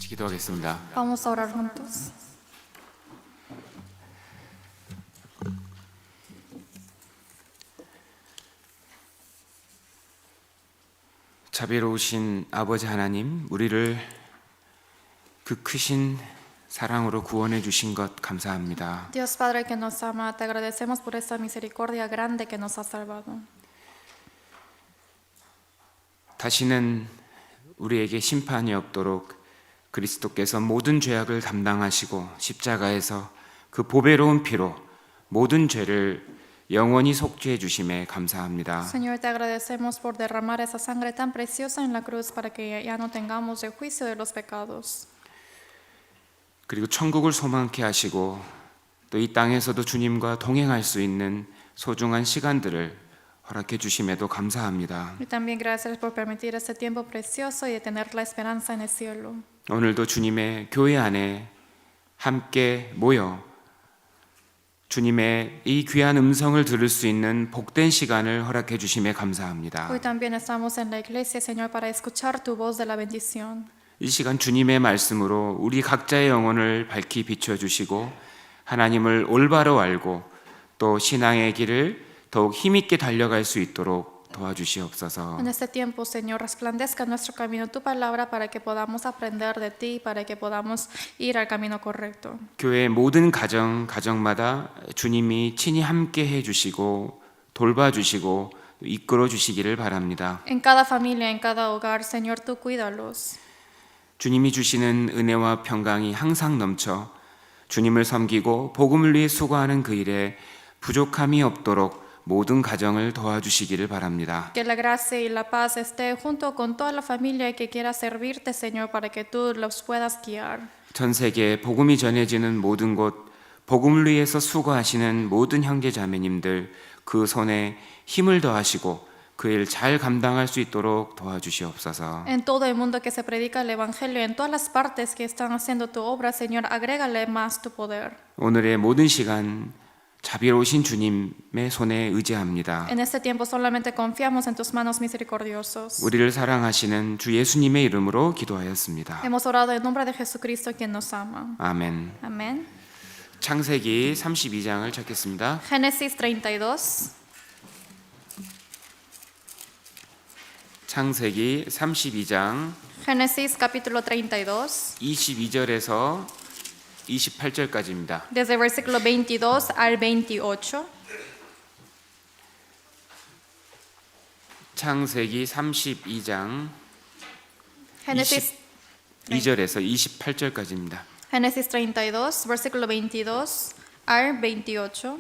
기도하겠습니다. Vamos a orar juntos. 자비로우신 아버지 하나님, 우리를 그 크신 사랑으로 구원해 주신 것 감사합니다. Dios Padre que nos ama, te agradecemos por esa misericordia grande que nos ha salvado. 다시는 우리에게 심판이 없도록 그리스도께서 모든 죄악을 담당하시고 십자가에서 그 보배로운 피로 모든 죄를 영원히 속죄해 주심에 감사합니다. Señor, te agradecemos por derramar esa sangre tan preciosa en la cruz para que ya no tengamos el juicio de los pecados. 그리고 천국을 소망케 하시고 또 이 땅에서도 주님과 동행할 수 있는 소중한 시간들을 허락해 주심에도 감사합니다. Y también gracias por permitir ese tiempo precioso y de tener la esperanza en el cielo. 오늘도 주님의 교회 안에 함께 모여 주님의 이 귀한 음성을 들을 수 있는 복된 시간을 허락해 주심에 감사합니다. Hoy también estamos en la iglesia, Señor, para escuchar tu voz de la bendición. 이 시간 주님의 말씀으로 우리 각자의 영혼을 밝히 비춰 주시고 하나님을 올바로 알고 또 신앙의 길을 더욱 힘있게 달려갈 수 있도록 도와주시옵소서. En este tiempo, Señor, resplandezca en nuestro camino tu palabra para que podamos aprender de ti, para que podamos ir al camino correcto. 교회의 모든 가정마다 주님이 친히 함께 해 주시고 돌봐 주시고 이끌어 주시기를 바랍니다. En cada familia, en cada hogar, Señor, tú cuídalos. 주님이 주시는 은혜와 평강이 항상 넘쳐 주님을 섬기고 복음을 위해 수고하는 그 일에 부족함이 없도록 모든 가정을 도와주시기를 바랍니다. Que la gracia y la paz esté junto con toda la familia que quiera servirte, Señor, para que tú los puedas guiar. 전 세계에 복음이 전해지는 모든 곳, 복음을 위해서 수고하시는 모든 형제 자매님들 그 손에 힘을 더하시고 그 일 잘 감당할 수 있도록 도와주시옵소서. En todo el mundo que se predica el Evangelio, en todas las partes que están haciendo tu obra, Señor, agrégale más tu poder. 오늘의 모든 시간 자비로우신 주님의 손에 의지합니다. En este tiempo solamente confiamos en tus manos misericordiosos. 우리를 사랑하시는 주 예수님의 이름으로 기도하였습니다. Hemos orado en nombre de Jesucristo, quien nos ama. 아멘. Amén. 창세기 32장을 찾겠습니다. Génesis 32. 창세기 32장 Génesis capítulo 32. 22절에서 28절까지입니다. Desde el versículo 22 al 28. 창세기 32장 Génesis 22절에서 28절까지입니다. Génesis 32, versículo 22 al 28.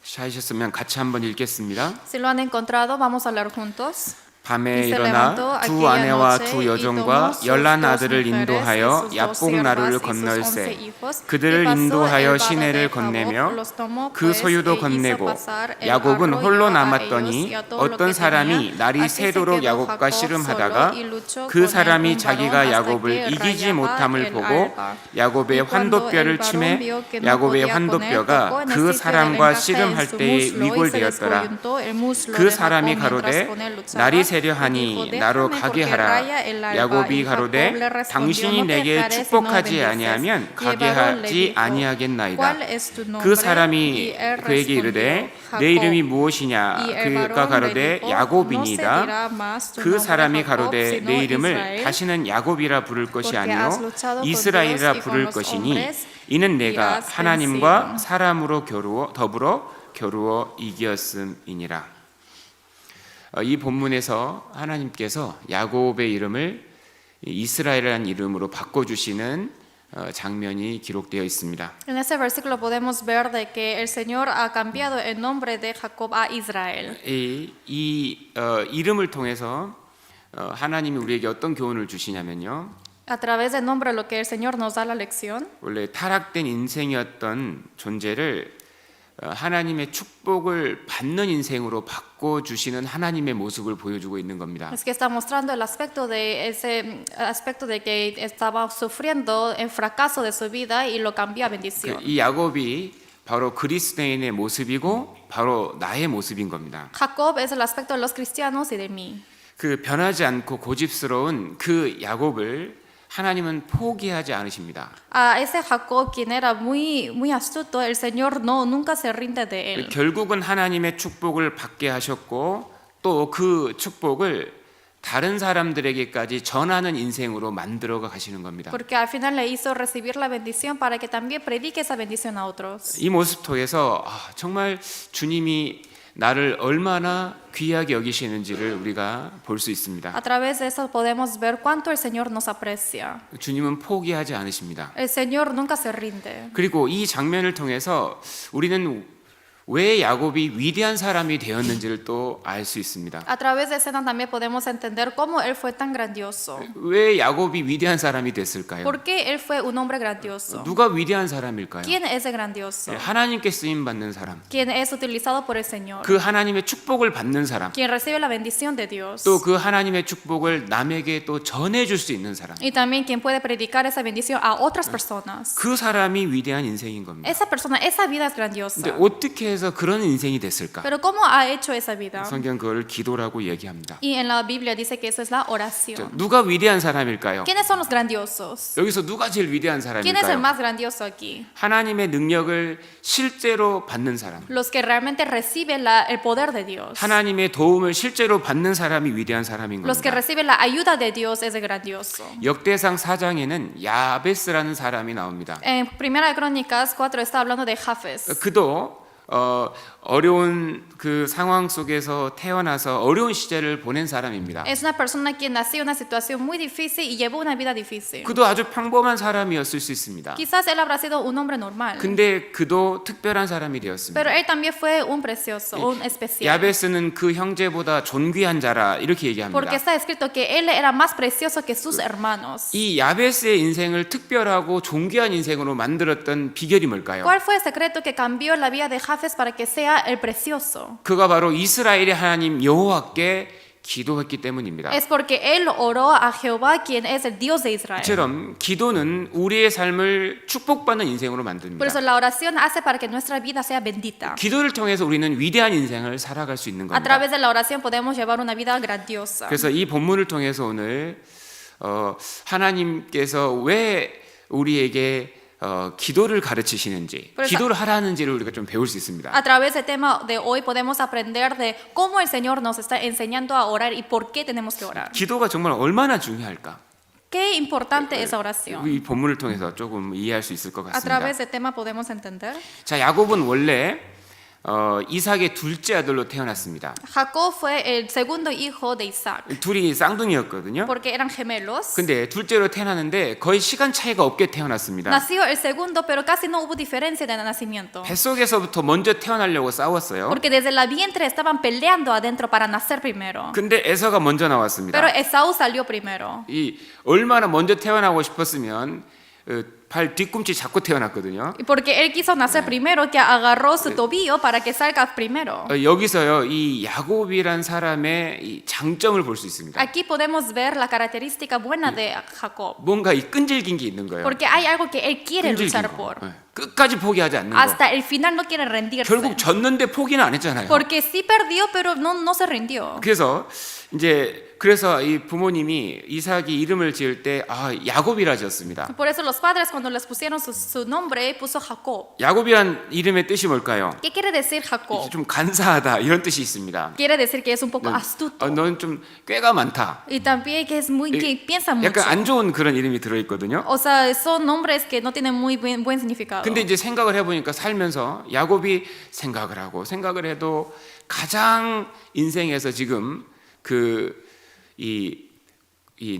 찾으셨으면 같이 한번 읽겠습니다. Si lo han encontrado, vamos a hablar juntos. 밤에 Y se 일어나 levantó 두 aquella 아내와 noche 두 y 여종과 tomó sus 11 dos 아들을 mujeres 인도하여 y sus dos 야복 siervas 나루를 y sus 11 건널세 hijos, 그들을 y pasó 인도하여 el vado 시내를 de 건네며 Jaboc, los tomó, 그 pues, 소유도 e hizo 건네고 pasar el 야곱은 arroyo 홀로 a 남았더니 ellos y a todo lo 어떤 que 사람이 tenía. 날이 Así se 새도록 quedó 야곱과 Jacob 씨름하다가 solo y luchó 그 con 사람이 un 자기가 varón hasta 야곱을 que 이기지 rayaba 못함을 el 보고 alba. 야곱의 Y cuando 환도뼈를 el varón 치매 vio que no 야곱의 podía con él, 환도뼈가 tocó en el 그 sitio de 사람과 ventaja en 씨름할 su 때에 muslo y se 위골되었더라. descoyuntó el muslo 그 de 사람이 Jacob mientras 가로되 con él luchaba. 날이 Y 세려하니 dijo, 나로 déjame 가게 porque 하라. raya el alba. 야곱이 Y Jacob 가로되 le respondió, 당신이 no te 내게 dejaré si no me 축복하지 bendices. 아니하면 Y el 가게 varón le 하지 dijo, 아니하겠나이다. ¿cuál es tu nombre? 그 사람이 Y él 그에게 이르되 respondió, 내 이름이 Jacob. 무엇이냐 Y el 그가 varón le 가로되 dijo, no se 야곱이니이다. dirá más tu 그 nombre 사람이 Jacob, 가로되 sino 내 이름을 Israel, 다시는 야곱이라 부를 것이 porque 아니요 has luchado con 이스라엘이라 Dios y con 부를 los 것이니 hombres, 이는 내가 y has 하나님과 vencido. 사람으로 더불어 겨루어 이겼음이니라. 이 본문에서 하나님께서 야곱의 이름을 이스라엘이라는 이름으로 바꿔주시는 장면이 기록되어 있습니다. En ese versículo podemos ver de que el Señor ha cambiado el nombre de Jacob a Israel. 이 이름을 통해서 하나님이 우리에게 어떤 교훈을 주시냐면요. A través del nombre lo que el Señor nos da la lección. 원래 타락된 인생이었던 존재를 하나님의 축복을 받는 인생으로 바꿔주시는 하나님의 모습을 보여주고 있는 겁니다. Es que está mostrando el aspecto de ese aspecto de que estaba sufriendo el fracaso de su vida y lo cambió a bendición. 이 야곱이 바로 그리스도인의 모습이고 바로 나의 모습인 겁니다. Jacob es el aspecto de los cristianos y de mí. 그 변하지 않고 고집스러운 그 야곱을 하나님은 포기하지 않으십니다. A ese Jacob, quien era muy astuto, el Señor nunca se rinde de él. 결국은 하나님의 축복을 받게 하셨고 또 그 축복을 다른 사람들에게까지 전하는 인생으로 만들어 가시는 겁니다. Porque al final le hizo recibir la bendición para que también predique esa bendición a otros. 이 모습 통해서 정말 주님이 나를 얼마나 귀하게 여기시는지를 우리가 볼 수 있습니다. A través de eso podemos ver cuánto el Señor nos aprecia. 주님은 포기하지 않으십니다. El Señor nunca se rinde. 그리고 이 장면을 통해서 우리는 왜 야곱이 위대한 사람이 되었는지를 또 알 수 있습니다. A través de escena también podemos entender cómo él fue tan grandioso. 왜 야곱이 위대한 사람이 됐을까요? ¿Por qué él fue un hombre grandioso? 누가 위대한 사람일까요? ¿Quién es ese grandioso? 하나님께 쓰임 받는 사람, ¿Quién es utilizado por el Señor? 그 하나님의 축복을 받는 사람, ¿Quién recibe la bendición de Dios? 또 그 하나님의 축복을 남에게 또 전해줄 수 있는 사람. Y también quien puede predicar esa bendición a otras personas. 그 사람이 위대한 인생인 겁니다. Esa persona, esa vida es 근데 grandiosa. 어떻게 해서 그런 인생이 됐을까? Pero ¿cómo ha hecho esa vida? 성경 그걸 기도라고 얘기합니다. Y en la Biblia dice que eso es la 자, oración. 누가 위대한 사람일까요? ¿Quiénes son los grandiosos? 여기서 누가 제일 위대한 ¿Quién es el 사람일까요? más grandioso aquí? 하나님의 능력을 실제로 받는 사람, Los que realmente reciben el poder de Dios. 하나님의 도움을 실제로 받는 사람이 위대한 사람인 Los que 겁니다. reciben la ayuda de Dios es el grandioso. 역대상 4장에는 야베스라는 사람이 나옵니다. En Primera de Crónicas 4 está hablando de Jafes. 그도 어려운 그 상황 속에서 태어나서 어려운 시절을 보낸 사람입니다. Es una persona quien nació en una situación muy difícil y llevó una vida difícil. 그도 아주 평범한 사람이었을 수 있습니다. Quizás él habrá sido un hombre normal, 근데 그도 특별한 사람이 되었습니다. pero él también fue un precioso, un especial. 야베스는 그 형제보다 존귀한 자라 이렇게 얘기합니다. Porque está escrito que él era más precioso que sus hermanos. 이 야베스의 인생을 특별하고 존귀한 인생으로 만들었던 비결이 뭘까요? ¿Cuál fue el secreto que cambió la vida de Jafes para que sea el precioso? 그가 바로 이스라엘의 하나님 여호와께 기도했기 때문입니다. Es porque él oró a Jehová, quien es el Dios de Israel. 이처럼 기도는 우리의 삶을 축복받는 인생으로 만듭니다. Por eso la oración hace para que nuestra vida sea bendita. 기도를 통해서 우리는 위대한 인생을 살아갈 수 있는 A 겁니다. través de la oración podemos llevar una vida grandiosa. 그래서 이 본문을 통해서 오늘 하나님께서 왜 우리에게 기도를 가르치시는지, 그래서- 기도를 하라는지를 우리가 좀 배울 수 있습니다. A través del tema de hoy podemos aprender de cómo el Señor nos está enseñando a orar y por qué tenemos que orar. 기도가 정말 얼마나 중요할까? Qué importante esa oración. 이 본문을 통해서 조금 이해할 수 있을 것 A 같습니다. través del tema podemos entender. 자, 야곱은 원래 이삭의 둘째 아들로 태어났습니다. Jacob fue el segundo hijo de Isaac, 둘이 쌍둥이였거든요. porque eran gemelos. 근데 둘째로 태어났는데 거의 시간 차이가 없게 태어났습니다. Nació el segundo, pero casi no hubo diferencia de nacimiento. 뱃속에서부터 먼저 태어나려고 싸웠어요. Porque desde la vientre estaban peleando adentro para nacer primero. 근데 에서가 먼저 나왔습니다. Pero Esaú salió primero. 이 얼마나 먼저 태어나고 싶었으면 발 뒤꿈치 잡고 태어났거든요. Y porque él quiso nacer primero, que agarró su tobillo para que salga primero. 여기서요 이 야곱이란 사람의 이 장점을 볼 수 있습니다. Aquí podemos ver la característica buena de Jacob. 뭔가 이 끈질긴 게 있는 거예요. Porque hay algo que él quiere 끈질긴 luchar 거. por. 끝까지 포기하지 않는 거. Hasta el final no quiere rendirse. 결국 졌는데 포기는 안 했잖아요. Porque sí perdió, pero no se rindió. 그래서 그래서 이 부모님이 이삭이 이름을 지을 때 야곱이라 지었습니다. Por eso los padres cuando les pusieron su nombre puso Jacob. 야곱이란 이름의 뜻이 뭘까요? ¿Qué quiere decir Jacob? 좀 간사하다 이런 뜻이 있습니다. Quiere decir que es un poco astuto. 넌 좀 꾀가 많다. Y también que es muy que piensa mucho. 약간 안 좋은 그런 이름이 들어있거든요. O sea, son nombres que no tienen muy buen significado. 근데 이제 생각을 해보니까 살면서 야곱이 생각을 해도 가장 인생에서 지금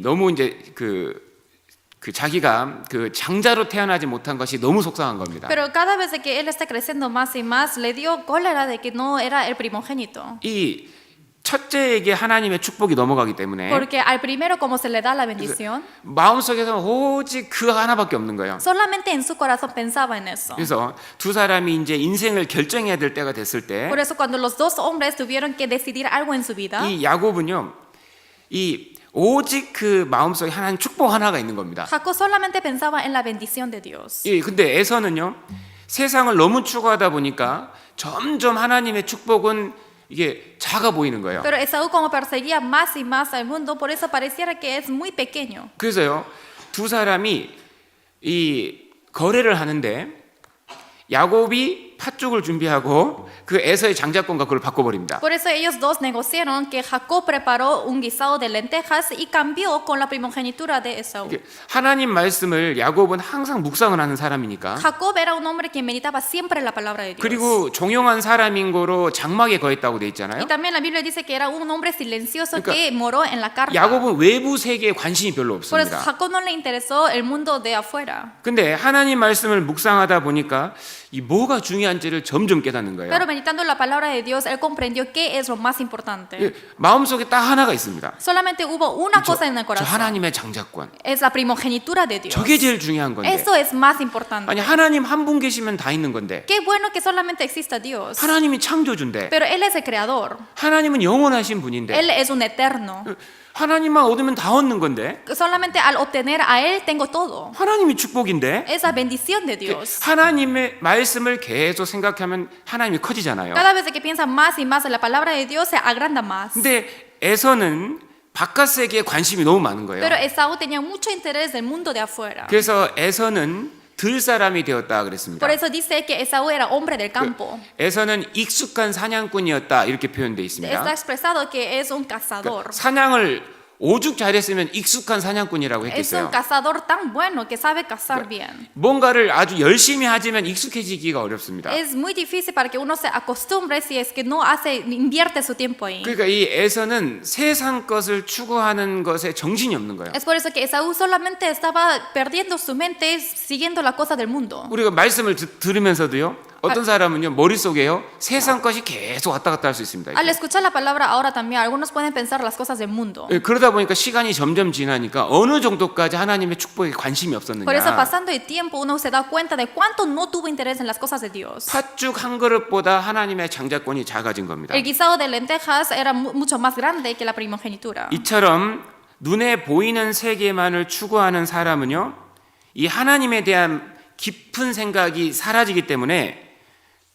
너무 이제 자기가 장자로 태어나지 못한 것이 너무 속상한 겁니다. Pero cada vez que él está creciendo más y más, le dio cólera de que no era el primogénito. 이 첫째에게 하나님의 축복이 넘어가기 때문에 Porque al primero como se le da la bendición, 마음속에서는 오직 그 하나밖에 없는 거예요. solamente en su corazón pensaba en eso. 그래서 두 사람이 이제 인생을 결정해야 될 때가 됐을 때 Por eso cuando los dos hombres tuvieron que decidir algo en su vida, 이 야곱은요, 오직 그 마음속에 하나님 축복 하나가 있는 겁니다. Jacob solamente pensaba en la bendición de Dios. 근데 에서는요, 세상을 너무 추구하다 보니까 점점 하나님의 축복은 이게 작아 보이는 거예요. Pero Esaú como perseguía más y más al mundo, por eso pareciera que es muy pequeño. 그래서요, 두 사람이 이 거래를 하는데 야곱이 팥죽을 준비하고 그 에서의 장자권과 그걸 바꿔버립니다. Por eso ellos dos negociaron que Jacob preparó un guisado de lentejas y cambió con la primogenitura de Esaú. 하나님 말씀을 야곱은 항상 묵상을 하는 사람이니까 Jacob era un hombre que meditaba siempre la palabra de Dios. 그리고 종용한 사람인 거로 장막에 거했다고 돼 있잖아요. Y también la Biblia dice que era un hombre silencioso que moró en la carpa. 야곱은 외부 세계에 관심이 별로 Por eso 없습니다. Jacob no le interesó el mundo de afuera. 근데 하나님 말씀을 묵상하다 보니까 이 뭐가 중요한지를 점점 깨닫는 거예요. Pero meditando la palabra de Dios, él comprendió qué es lo más importante. 마음속에 딱 하나가 있습니다. Solamente hubo una cosa en el 저 corazón. 하나님의 장자권. Es la primogenitura de Dios. 저게 제일 중요한 건데. Eso es más importante. 아니 하나님 한 분 계시면 다 있는 건데. Qué bueno que solamente exista Dios. 하나님이 창조주인데. Pero Él es el creador. 하나님은 영원하신 분인데. Él es un eterno. 하나님만 얻으면 다 얻는 건데. Solamente al obtener a Él tengo todo. 하나님이 축복인데. Es la bendición de Dios. 하나님의 말씀을 계속 생각하면 하나님이 커지잖아요. Cada vez que piensa más y más en la palabra de Dios, se agranda más. 근데 에서는 바깥 세계에 관심이 너무 많은 거예요. Pero Esaú tenía mucho interés del mundo de afuera. 그래서 에서는 들 사람이 되었다 그랬습니다. Por eso dice que Esaú era hombre del campo. 에서는 익숙한 사냥꾼이었다 이렇게 표현되어 Está 있습니다. expresado que es un cazador. 사냥을 오죽 잘했으면 익숙한 사냥꾼이라고 Es un 했겠어요. cazador tan bueno que sabe cazar bien. 뭔가를 아주 열심히 하지만 익숙해지기가 어렵습니다. Es muy difícil para que uno se acostumbre si es que no invierte su tiempo ahí. 그러니까 이 에서는 세상 것을 추구하는 것에 정신이 없는 거예요. Es por eso que Esaú solamente estaba perdiendo su mente siguiendo la cosa del mundo. 우리가 말씀을 들으면서도요. 어떤 사람은요 머릿속에요 세상 것이 계속 왔다 갔다 할 수 있습니다. Al escuchar la palabra ahora también, algunos pueden pensar las cosas del mundo. 그러다 보니까 시간이 점점 지나니까 어느 정도까지 하나님의 축복에 관심이 Por eso, 없었느냐. pasando el tiempo, uno se da cuenta de cuánto no tuvo interés en las cosas de Dios. 팥죽 한 그릇보다 하나님의 장자권이 작아진 겁니다. El guisado de lentejas era mucho más grande que la primogenitura. 이처럼 눈에 보이는 세계만을 추구하는 사람은요, 이 하나님에 대한 깊은 생각이 사라지기 때문에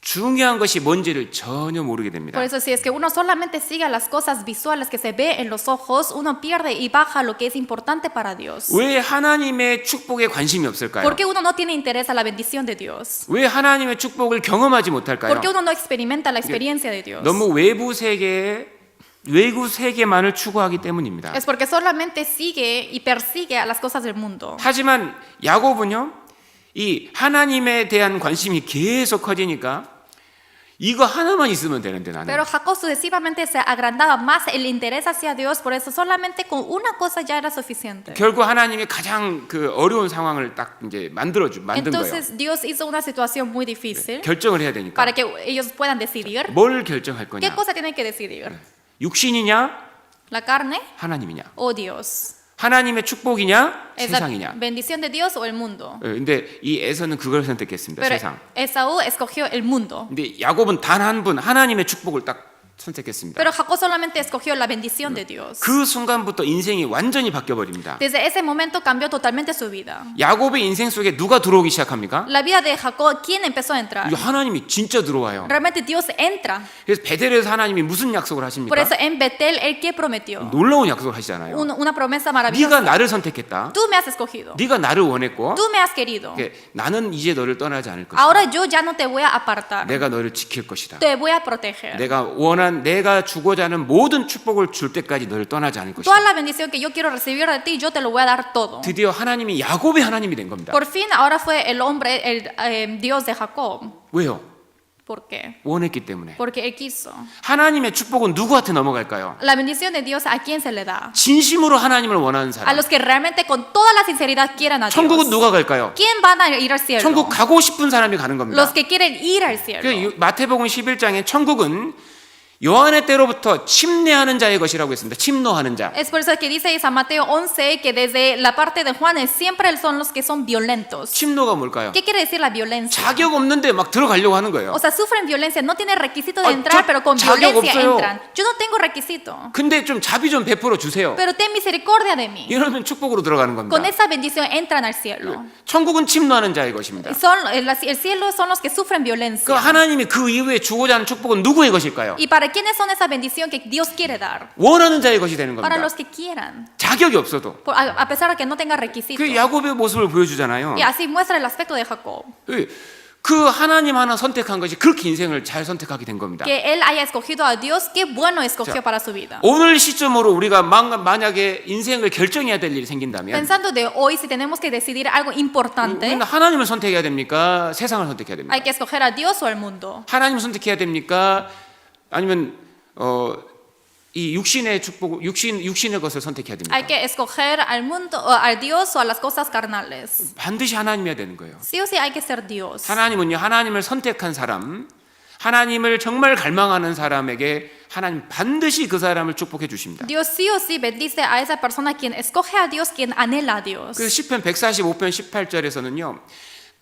중요한 것이 뭔지를 전혀 모르게 됩니다. Por eso, si es que uno solamente sigue las cosas visuales que se ve en los ojos, uno pierde y baja lo que es importante para Dios. 왜 하나님의 축복에 관심이 없을까요? ¿Por qué uno no tiene interés a la bendición de Dios? 왜 하나님의 축복을 경험하지 못할까요? ¿Por qué uno no experimenta la experiencia de Dios? 너무 외부 세계만을 추구하기 때문입니다. Es porque solamente sigue y persigue a las cosas del mundo. 하지만 야곱은요, 이 하나님에 대한 관심이 계속 커지니까 이거 하나만 있으면 되는데 나는. Pero Jacob sucesivamente se agrandaba más el interés hacia Dios, por eso solamente con una cosa ya era suficiente. 결국 하나님이 가장 그 어려운 상황을 딱 이제 만든 거예요. Entonces Dios hizo una situación muy difícil 결정을 해야 되니까. para que ellos puedan decidir. 뭘 결정할 ¿Qué 거냐? cosa tienen que decidir? 육신이냐, ¿La carne 하나님이냐? o Dios? 하나님의 축복이냐, ¿Es la 세상이냐? bendición de Dios o el mundo? 근데 이 에서는 그걸 선택했습니다. Pero 세상. Esaú escogió el mundo. 근데 야곱은 단 한 분 하나님의 축복을 딱 선택했습니다. Pero Jacob solamente escogió la bendición de Dios. 그 순간부터 인생이 완전히 바뀌어 버립니다. Desde ese momento cambió totalmente su vida. 야곱의 인생 속에 누가 들어오기 시작합니까? La vida de Jacob, ¿quién empezó a entrar? 이 하나님이 진짜 들어와요. Realmente Dios entra. 그래서 베델에서 하나님이 무슨 약속을 Por 하십니까? eso en Betel, ¿él qué prometió? 놀라운 약속을 하시잖아요. Una promesa 네가 maravillosa. 나를 선택했다. Tú me has escogido. 네가 나를 원했고 Tú me has querido. 나는 이제 너를 떠나지 않을 것이다. Ahora yo ya no te voy a apartar. 내가 너를 지킬 것이다. Te voy a proteger. 내가 주고자 하는 모든 축복을 줄 때까지 너를 떠나지 않을 것이다. Toda la bendición que yo quiero recibir de ti, yo te lo voy a dar todo. 드디어 하나님이 야곱의 하나님이 된 겁니다. Por fin, ahora fue el hombre, el Dios de Jacob. 왜요? ¿Por qué? 원했기 때문에. Porque él quiso. 하나님의 축복은 누구한테 넘어갈까요? La bendición de Dios, ¿a quién se le da? 진심으로 하나님을 원하는 A 사람. los que realmente con toda la sinceridad quieran a Dios. 천국은 누가 갈까요? ¿Quién van a ir al cielo? 천국 가고 싶은 사람이 가는 겁니다. Los que quieren ir al cielo. 그 마태복음 11장에 천국은 요한의 때로부터 침례하는 자의 것이라고 했습니다. 침노하는 자. Es por eso que dice San Mateo 11 que desde la parte de Juan siempre son los que son violentos. 침노가 뭘까요? ¿Qué quiere decir la violencia? 자격 없는데 막 들어가려고 하는 거예요. O sea, sufren violencia, no tienen requisito de 아, entrar, 저 pero con 자격 violencia 없어요. entran. Yo no tengo requisito, 근데 좀 자비 좀 베풀어 주세요. pero ten misericordia de mí. 이러면 축복으로 들어가는 겁니다. Con esa bendición entran al cielo. 천국은 침노하는 자의 것입니다. El cielo son los que sufren 그 violencia. 하나님이 그 이후에 주고자 하는 축복은 누구의 것일까요? ¿Y para quiénes son esa bendición que Dios quiere dar? 원하는 자의 것이 되는 Para 겁니다. los que quieran, 자격이 없어도. a pesar de que no tenga requisitos. 그 야곱의 모습을 보여주잖아요. Y así muestra el aspecto de Jacob, 그 하나님 하나 선택한 것이 그렇게 인생을 잘 선택하게 된 겁니다. que él haya escogido a Dios, qué bueno escogió 자, para su vida. 오늘 시점으로 우리가 만약에 인생을 결정해야 될 일이 생긴다면 Pensando de hoy, si tenemos que decidir algo importante, 우리는 하나님을 선택해야 됩니까? 세상을 선택해야 됩니까? hay que escoger a Dios o al mundo. 하나님을 선택해야 됩니까? 아니면 이 육신의 축복, 육신의 것을 선택해야 됩니까? Hay que escoger al mundo, o al Dios o a las cosas carnales. 반드시 하나님이어야 되는 거예요. Sí o sí hay que ser Dios. 하나님은요, 하나님을 선택한 사람, 하나님을 정말 갈망하는 사람에게 하나님 반드시 그 사람을 축복해 주십니다. Dios sí o sí bendice a esa persona quien escoge a Dios, quien anhela a Dios. 그 시편 145편 18절에서는요.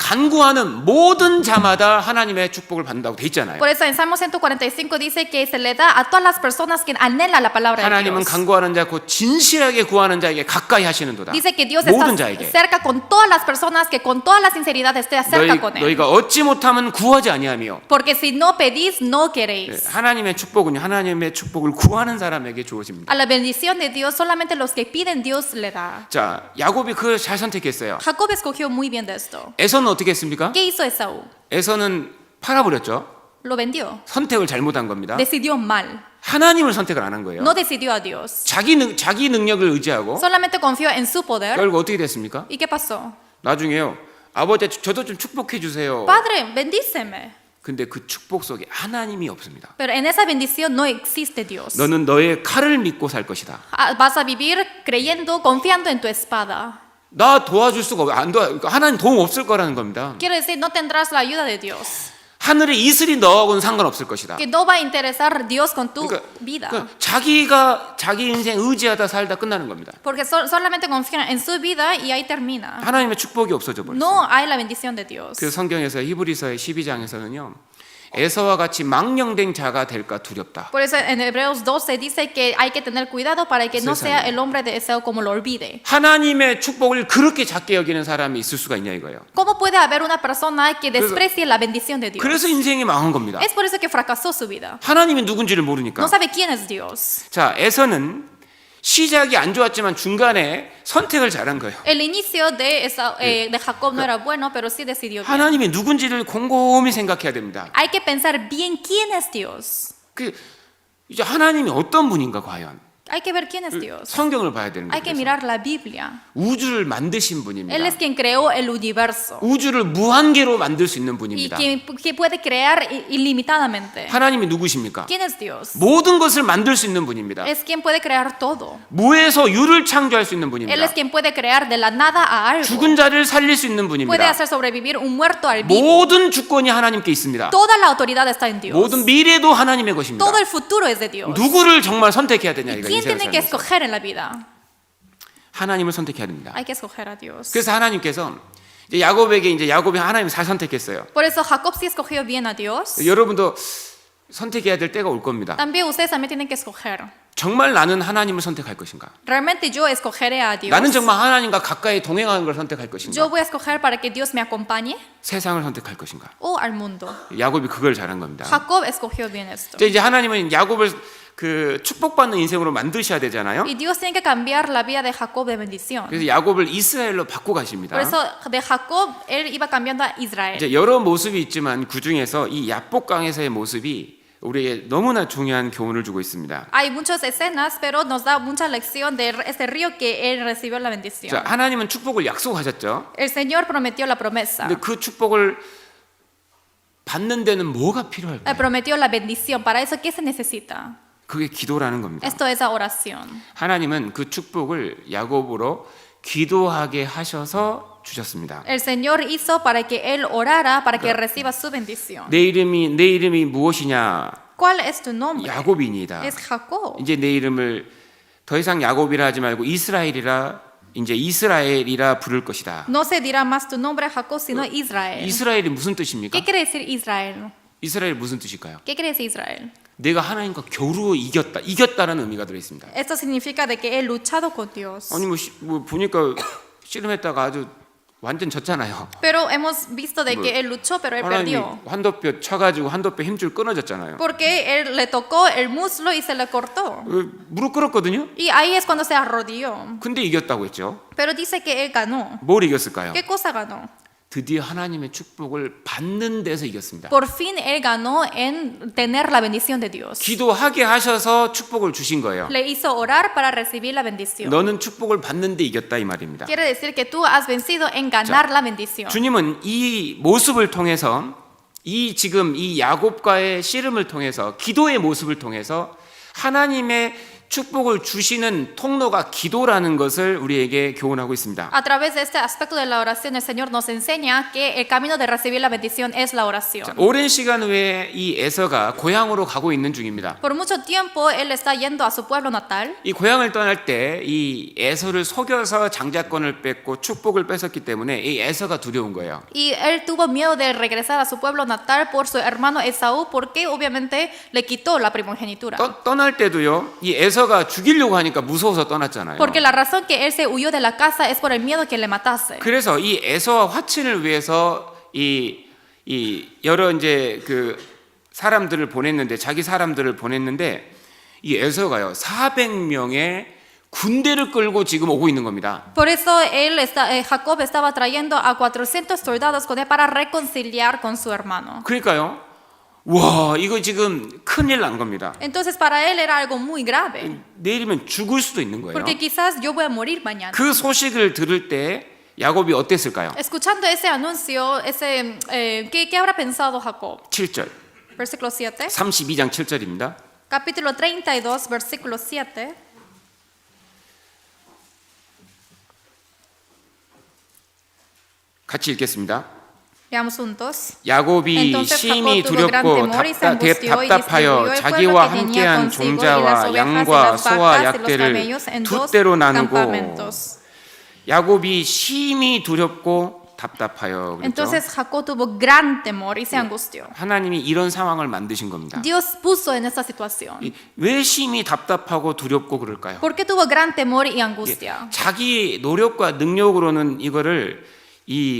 간구하는 모든 자마다 하나님의 축복을 받는다고 돼 있잖아요. Por eso en Salmo 145 dice que se le da a todas las personas quien anhela la palabra de 하나님은 Dios. 간구하는 자, 곧 진실하게 구하는 자에게 가까이 하시는도다. Dice que Dios 모든 está 자에게. cerca con todas las personas, que con toda la sinceridad esté cerca con él. 너희가 얻지 못하면 구하지 아니하며. Porque si no pedís, no queréis. 하나님의 축복은요, 하나님의 축복을 구하는 사람에게 주어집니다. A la bendición de Dios, solamente los que piden Dios le da. 자, 야곱이 그걸 잘 선택했어요. Jacob escogió muy bien de esto. 에서는 어떻게 했습니까? ¿Qué hizo Esaú? 에서는 팔아버렸죠. Lo vendió. 선택을 잘못한 겁니다. Decidió mal. 하나님을 선택을 안 한 거예요. No decidió a Dios. 자기 능력을 의지하고 Solamente confió en su poder. 결국 어떻게 됐습니까? ¿Y qué pasó? 나중에요. 아버지 저도 좀 축복해 주세요. Padre, bendíceme. 근데 그 축복 속에 하나님이 없습니다. Pero en esa bendición no existe Dios. 너는 너의 칼을 믿고 살 것이다. Vas a vivir creyendo, confiando en tu espada. 나 도와줄 수가 없어. 하나님 도움 없을 거라는 겁니다. Quiere decir, no tendrás la ayuda de Dios. 하늘에 이슬이 너하고는 상관없을 것이다. Que no va a interesar Dios con tu vida. 그러니까 자기가 자기 인생 의지하다 살다 끝나는 겁니다. Porque solamente confían en su vida y ahí termina. 하나님의 축복이 없어져 버렸어요. No hay la bendición de Dios. 그 성경에서 히브리서의 12장에서는요. 에서와 같이 망령된 자가 될까 두렵다. Por eso en Hebreos 12 dice que hay que tener cuidado para que no sea el hombre de Esaú como lo olvide. 하나님의 축복을 그렇게 작게 여기는 사람이 있을 수가 있냐 이거예요. ¿Cómo puede haber una persona que desprecie la bendición de Dios? 그래서 인생이 망한 겁니다. Es por eso que fracasó su vida. 하나님이 누군지를 모르니까. No sabe quién es Dios. 자, 에서는 시작이 안 좋았지만 중간에 선택을 잘한 거예요. El inicio de Jacob no era bueno, pero sí decidió bien. 하나님이 누군지를 곰곰이 생각해야 됩니다. Hay que pensar bien quién es Dios. 그 이제 하나님이 어떤 분인가 과연 Hay que ver quién es Dios. 성경을 봐야 되는 Hay que 거예요. mirar la Biblia. 우주를 만드신 분입니다. Él es quien creó el universo 우주를 무한계로 만들 수 있는 y 분입니다. que puede crear ilimitadamente. 하나님이 누구십니까? ¿Quién es Dios? 모든 것을 만들 수 있는 분입니다. Es quien puede crear todo. 무에서 유를 창조할 수 있는 Él 분입니다. es quien puede crear de la nada a algo. 죽은 자를 살릴 수 있는 Puede 분입니다. hacer sobrevivir un muerto al vivo. 모든 주권이 하나님께 있습니다. Toda la autoridad está en Dios. 모든 미래도 하나님의 것입니다. Todo el futuro es de Dios. 누구를 정말 선택해야 되냐 이거 ¿Quién 인생을 tiene que 살면서. escoger en la vida? 하나님을 선택해야 됩니다. Hay que escoger a Dios. 그래서 하나님께서 이제 야곱이 하나님이 잘 선택했어요. Por eso Jacob sí escogió bien a Dios. 여러분도 선택해야 될 때가 올 겁니다. También ustedes también tienen que escoger. 정말 나는 하나님을 선택할 것인가? ¿Realmente yo escogeré a Dios? 나는 정말 하나님과 가까이 동행하는 걸 선택할 ¿Yo 것인가? voy a escoger para que Dios me acompañe 세상을 선택할 것인가? o al mundo? 야곱이 그걸 잘한 겁니다. Jacob escogió bien esto. 이제 하나님은 야곱을 그 축복받는 인생으로 만드셔야 되잖아요. Y Dios tiene que cambiar la vida de Jacob de bendición. 그래서 야곱을 이스라엘로 바꾸고 가십니다. Por eso de Jacob él iba cambiando a Israel. 이제 여러 모습이 있지만 그 중에서 이 야복강에서의 모습이 우리에게 너무나 중요한 교훈을 주고 있습니다. Hay muchas escenas, pero nos da mucha lección de este río que él recibió la bendición. 자, 하나님은 축복을 약속하셨죠. El Señor prometió la promesa. 근데 그 축복을 받는 데는 뭐가 필요할까요? Prometió la bendición. Para eso, ¿qué se necesita? 그게 기도라는 겁니다. Esto es la oración. 하나님은 그 축복을 야곱으로 기도하게 하셔서 주셨습니다. El Señor hizo para que él orara, para que reciba su bendición. 내 이름이 무엇이냐? ¿Cuál es tu nombre? 야곱이니이다. Es Jacob. 이제 내 이름을 더 이상 야곱이라 하지 말고 이스라엘이라 부를 것이다. No se dirá más tu nombre Jacob, sino Israel. 이스라엘이 무슨 뜻입니까? ¿Qué quiere decir Israel? 이스라엘이 무슨 뜻일까요? ¿Qué quiere decir Israel? 내가 하나님과 겨루 이겼다라는 의미가 들어 있습니다. Esto significa de que he luchado con Dios. 아니 뭐 보니까 씨름했다가 아주 완전 졌잖아요. Pero hemos visto de que él luchó, pero él 하나님이 perdió. 환도뼈 쳐가지고 환도뼈 힘줄 끊어졌잖아요. Porque él le tocó el muslo y se le cortó. 무릎 꿇었거든요. Y ahí es cuando se arrodilló. 근데 이겼다고 했죠. Pero dice que él ganó. 뭘 이겼을까요? ¿Qué cosa ganó? 드디어 하나님의 축복을 받는 데서 이겼습니다. Por fin él ganó en tener la bendición de Dios. 기도하게 하셔서 축복을 주신 거예요. Le hizo orar para recibir la bendición. 너는 축복을 받는데 이겼다 이 말입니다. Quiere decir que tú has vencido en ganar la bendición. 주님은 이 모습을 통해서 지금 이 야곱과의 씨름을 통해서 기도의 모습을 통해서 하나님의 축복을 주시는 통로가 기도라는 것을 우리에게 교훈하고 있습니다. A través de este aspecto de la oración, el Señor nos enseña que el camino de recibir la bendición es la oración. 오랜 시간 후에 이 에서가 고향으로 가고 있는 중입니다. Por mucho tiempo él está yendo a su pueblo natal. 이 고향을 떠날 때 이 에서를 속여서 장자권을 뺏고 축복을 뺏었기 때문에 이 에서가 두려운 거예요. Y él tuvo miedo de regresar a su pueblo natal por su hermano Esaú, porque obviamente le quitó la primogenitura. 떠날 때도요. 이 에서가 죽이려고 하니까 무서워서 떠났잖아요. Porque la razón que él se huyó de la casa es por el miedo que le matase. 그래서 이 에서와 화친을 위해서 이 여러 이제 그 사람들을 보냈는데 자기 사람들을 보냈는데 이 에서가요 400명의 군대를 끌고 지금 오고 있는 겁니다. Por eso Jacob estaba trayendo a 400 soldados con él para reconciliar con su hermano. 그러니까요. 와, 이거 지금 큰일 난 겁니다. Entonces para él era algo muy grave, 내일이면 죽을 수도 있는 거예요. porque quizás yo voy a morir mañana. 그 소식을 들을 때 야곱이 어땠을까요? Escuchando ese anuncio, ¿qué habrá pensado Jacob? 7절. Versículo 7. 32장 7절입니다. Capítulo 32, versículo 7. 같이 읽겠습니다. Veamos juntos. 야곱이 Entonces 심히 Jacob tuvo gran 두렵고 temor y se angustió y 답답하여 distribuyó el 자기와 pueblo que tenía 함께한 consigo y las 종자와 ovejas y 양과 las 소와 vacas y los 약대를 camellos en 두 dos 때로 나누고 campamentos. 야곱이 심히 두렵고 답답하여 그랬죠. Entonces Jacob tuvo gran temor y se angustió. 하나님이 이런 상황을 만드신 겁니다. Dios puso en esta situación. 왜 심히 답답하고 두렵고 그럴까요? ¿Por qué tuvo gran temor y angustia? 자기 노력과 능력으로는 이거를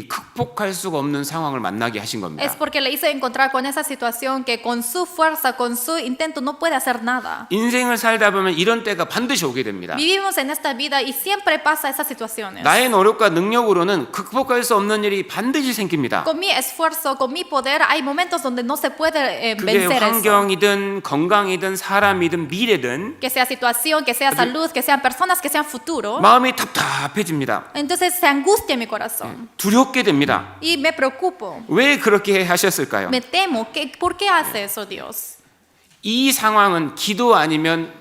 극복할 수가 없는 상황을 만나게 하신 겁니다. Es porque le hizo encontrar con esa situación que con su fuerza, con su intento no puede hacer nada. 인생을 살다 보면 이런 때가 반드시 오게 됩니다. Vivimos en esta vida y siempre pasa esas situaciones. 나의 노력과 능력으로는 극복할 수 없는 일이 반드시 생깁니다. Con mi esfuerzo, con mi poder, hay momentos donde no se puede 그게 vencer eso. 환경이든 건강이든 사람이든 미래든 Que sea situación, que sea salud, que sean personas, que sean futuro. 마음이 답답해집니다. Entonces se angustia mi corazón 두렵게 됩니다. y me preocupo. 왜 그렇게 하셨을까요? Me temo. ¿Por qué hace eso Dios? 이 상황은 기도 아니면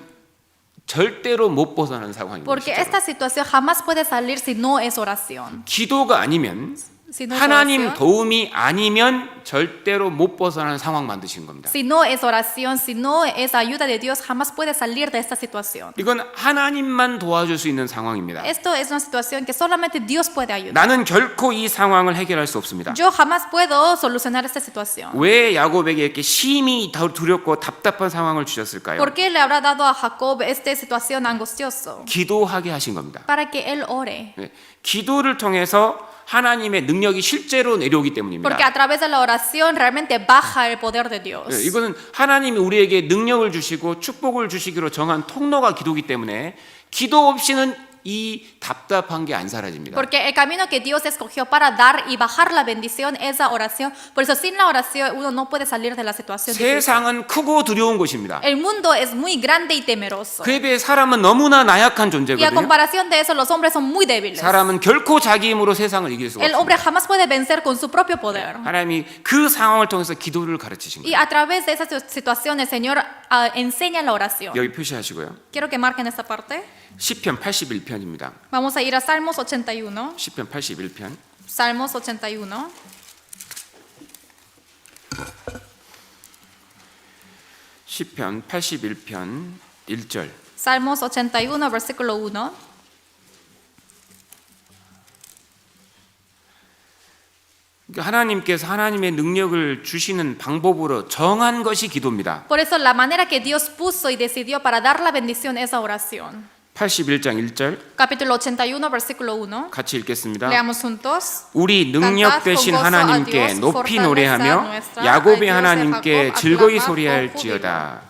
절대로 못 벗어나는 상황입니다. Porque 진짜로. esta situación jamás puede salir si no es oración. 기도가 아니면 Si no es 하나님 oración, 도움이 아니면 절대로 못 벗어나는 상황 만드신 겁니다. si no es oración, si no es ayuda de Dios, jamás puede salir de esta situación. 이건 하나님만 도와줄 수 있는 상황입니다. Esto es una situación que solamente Dios puede ayudar. 나는 결코 이 상황을 해결할 수 없습니다. Yo jamás puedo solucionar esta situación. 왜 야곱에게 이렇게 심히 두렵고 답답한 상황을 주셨을까요? ¿Por qué le habrá dado a Jacob esta situación angustiosa? 기도하게 하신 겁니다. Para que él ore. 네, 기도를 통해서 하나님의 능력이 실제로 내려오기 때문입니다. Porque a través de la oración realmente baja el poder de Dios. 네, 이거는 하나님이 우리에게 능력을 주시고 축복을 주시기로 정한 통로가 기도이기 때문에 기도 없이는 이 답답한 게 안 사라집니다. Porque el camino que Dios escogió para dar y bajar la bendición es la oración. Por eso sin la oración uno no puede salir de la situación difícil. 세상은 크고 두려운 곳입니다. El mundo es muy grande y temeroso. 그에 비해 사람은 너무나 나약한 Y a 존재거든요. comparación de eso, los hombres son muy débiles. 사람은 결코 자기 힘으로 세상을 이길 수가 El 없습니다. hombre jamás puede vencer con su propio poder. 하나님이 그 상황을 통해서 기도를 가르치신 Y 거예요. a través de esa situación el Señor enseña la oración. 여기 표시하시고요. Quiero que marquen esta parte. 시편 81편입니다. Vamos a ir a Salmos 81. 시편 81편. Salmos 81. 시편 81편 1절. Salmos 81, versículo 1. 하나님께서 하나님의 능력을 주시는 방법으로 정한 것이 기도입니다. Por eso la manera que Dios puso y decidió para dar la bendición es la oración. 81장 1절 Capítulo 81, versículo 1. 같이 읽겠습니다. Leamos juntos. 우리 능력 되신 하나님께 높이 노래하며 야곱의 하나님께 즐거이 소리할지어다.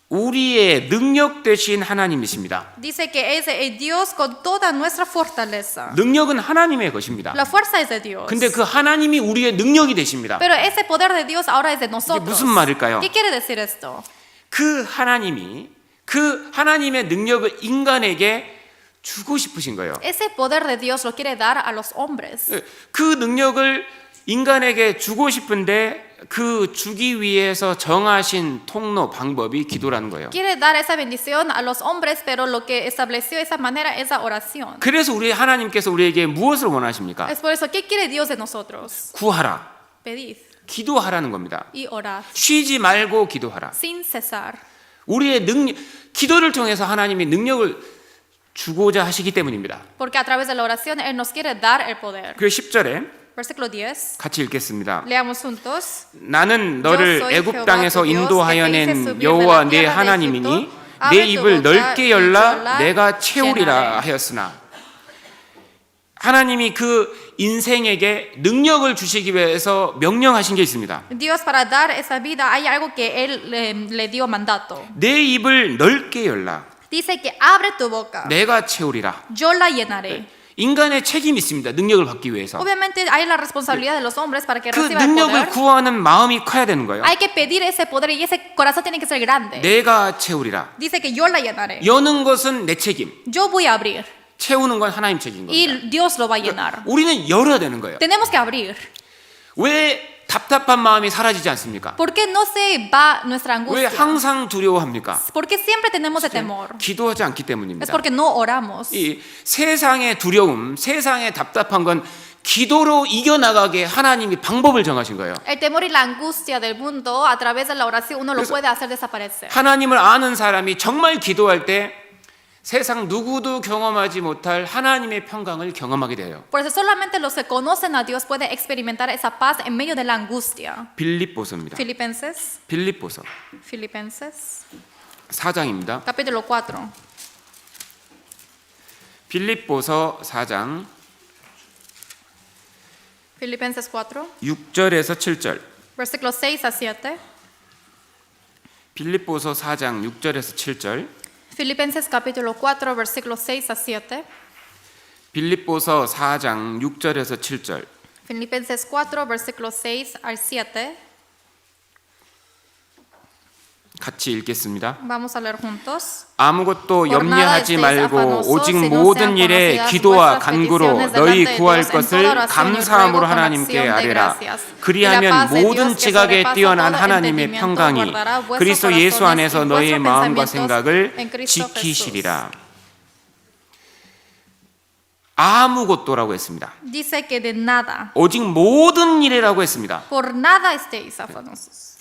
우리의 능력 되신 하나님이십니다. Dice que es el Dios con toda nuestra fortaleza. 능력은 하나님의 것입니다. La fuerza es de Dios. 근데 그 하나님이 우리의 능력이 되십니다. Pero ese poder de Dios ahora es de 이게 nosotros. 무슨 말일까요? ¿Qué quiere decir esto? 그 하나님이 그 하나님의 능력을 인간에게 주고 싶으신 거예요. Ese poder de Dios lo quiere dar a los hombres. 그 능력을 인간에게 주고 싶은데 그 주기 위해서 정하신 통로 방법이 기도라는 거예요. Quiere dar esa bendición a los hombres, pero lo que estableció esa manera es la oración. 그래서 우리 하나님께서 우리에게 무엇을 원하십니까? Es por eso, ¿qué quiere Dios de nosotros? 구하라. Pedid 기도하라는 겁니다. y orad 쉬지 말고 기도하라. sin cesar. 우리의 능력, 기도를 통해서 하나님이 능력을 주고자 하시기 때문입니다. Porque a través de la oración Él nos quiere dar el poder. 그 10절에 Versículo 10. 같이 읽겠습니다. Leamos juntos. 나는 너를 Yo soy 애굽 Jehová 땅에서 tu Dios, 인도하여 que te hice 낸 subir 여호와 de la 내 tierra de 하나님이니 Egipto. 내 Abre tu 입을 boca 넓게 y 열라 llenaré. 내가 채우리라 하였으나 하나님이 그 인생에게 능력을 주시기 위해서 명령하신 게 있습니다. Dios para dar esa vida hay algo que Él le dio mandato. 내 입을 넓게 열라 Dice que abre tu boca. 내가 채우리라. Yo la llenaré. 인간의 책임이 있습니다. 능력을 받기 위해서. Obviamente hay la responsabilidad de los hombres para que 그 reciban el 능력을 poder. 구하는 마음이 커야 되는 거예요. Hay que pedir ese poder y ese corazón tiene que ser grande. 내가 채우리라. Dice que yo la llenaré. 여는 것은 내 책임. Yo voy a abrir 채우는 건 하나님 책임인 겁니다. y Dios lo va a llenar. 우리는 열어야 되는 거예요. Tenemos que abrir. 왜 답답한 마음이 사라지지 않습니까? ¿Por qué no se va nuestra 왜 angustia? 항상 두려워합니까? ¿Por qué siempre tenemos ese temor? 기도하지 않기 Es 때문입니다. porque no oramos. 이 세상의 두려움, 세상의 답답한 건 기도로 이겨나가게 하나님이 방법을 정하신 거예요. El temor y la angustia del mundo, a través de la oración, uno lo puede hacer desaparecer. 하나님을 아는 사람이 정말 기도할 때 세상 누구도 경험하지 못할 하나님의 평강을 경험하게 돼요. Por eso solamente los que conocen a Dios pueden experimentar esa paz en medio de la angustia. 빌립보서입니다. Filipenses, 빌립보서 Filipenses, 4장입니다. capítulo 4. 빌립보서 4장 Filipenses 4, 6절에서 7절. versículos 6 a 7. 빌립보서 4장 6절에서 7절. Filipenses capítulo 4, versículos 6 a 7. 빌립보서 4장 6절에서 7절. Filipenses 4, versículos 6 al 7. 같이 읽겠습니다. Vamos a leer juntos. 아무것도 Por nada 염려하지 estéis 말고 afanosos, 오직 sino 모든 sean 일에 conocidas 기도와 vuestras 간구로 peticiones 너희 delante de 구할 Dios en toda 것을 oración y 감사함으로 ruego con 하나님께 acción de 아뢰라. gracias. 그리하면 Y la paz de 모든 Dios que 지각에 sobrepasa 뛰어난 todo 하나님의 entendimiento 평강이 guardará vuestros 그리스도 예수 corazones 안에서 y 너희의 vuestros 마음과 pensamientos 생각을 en Cristo 지키시리라. 아무것도라고 했습니다. Dice que de nada, 오직 모든 일이라고 했습니다. por nada estéis afanosos.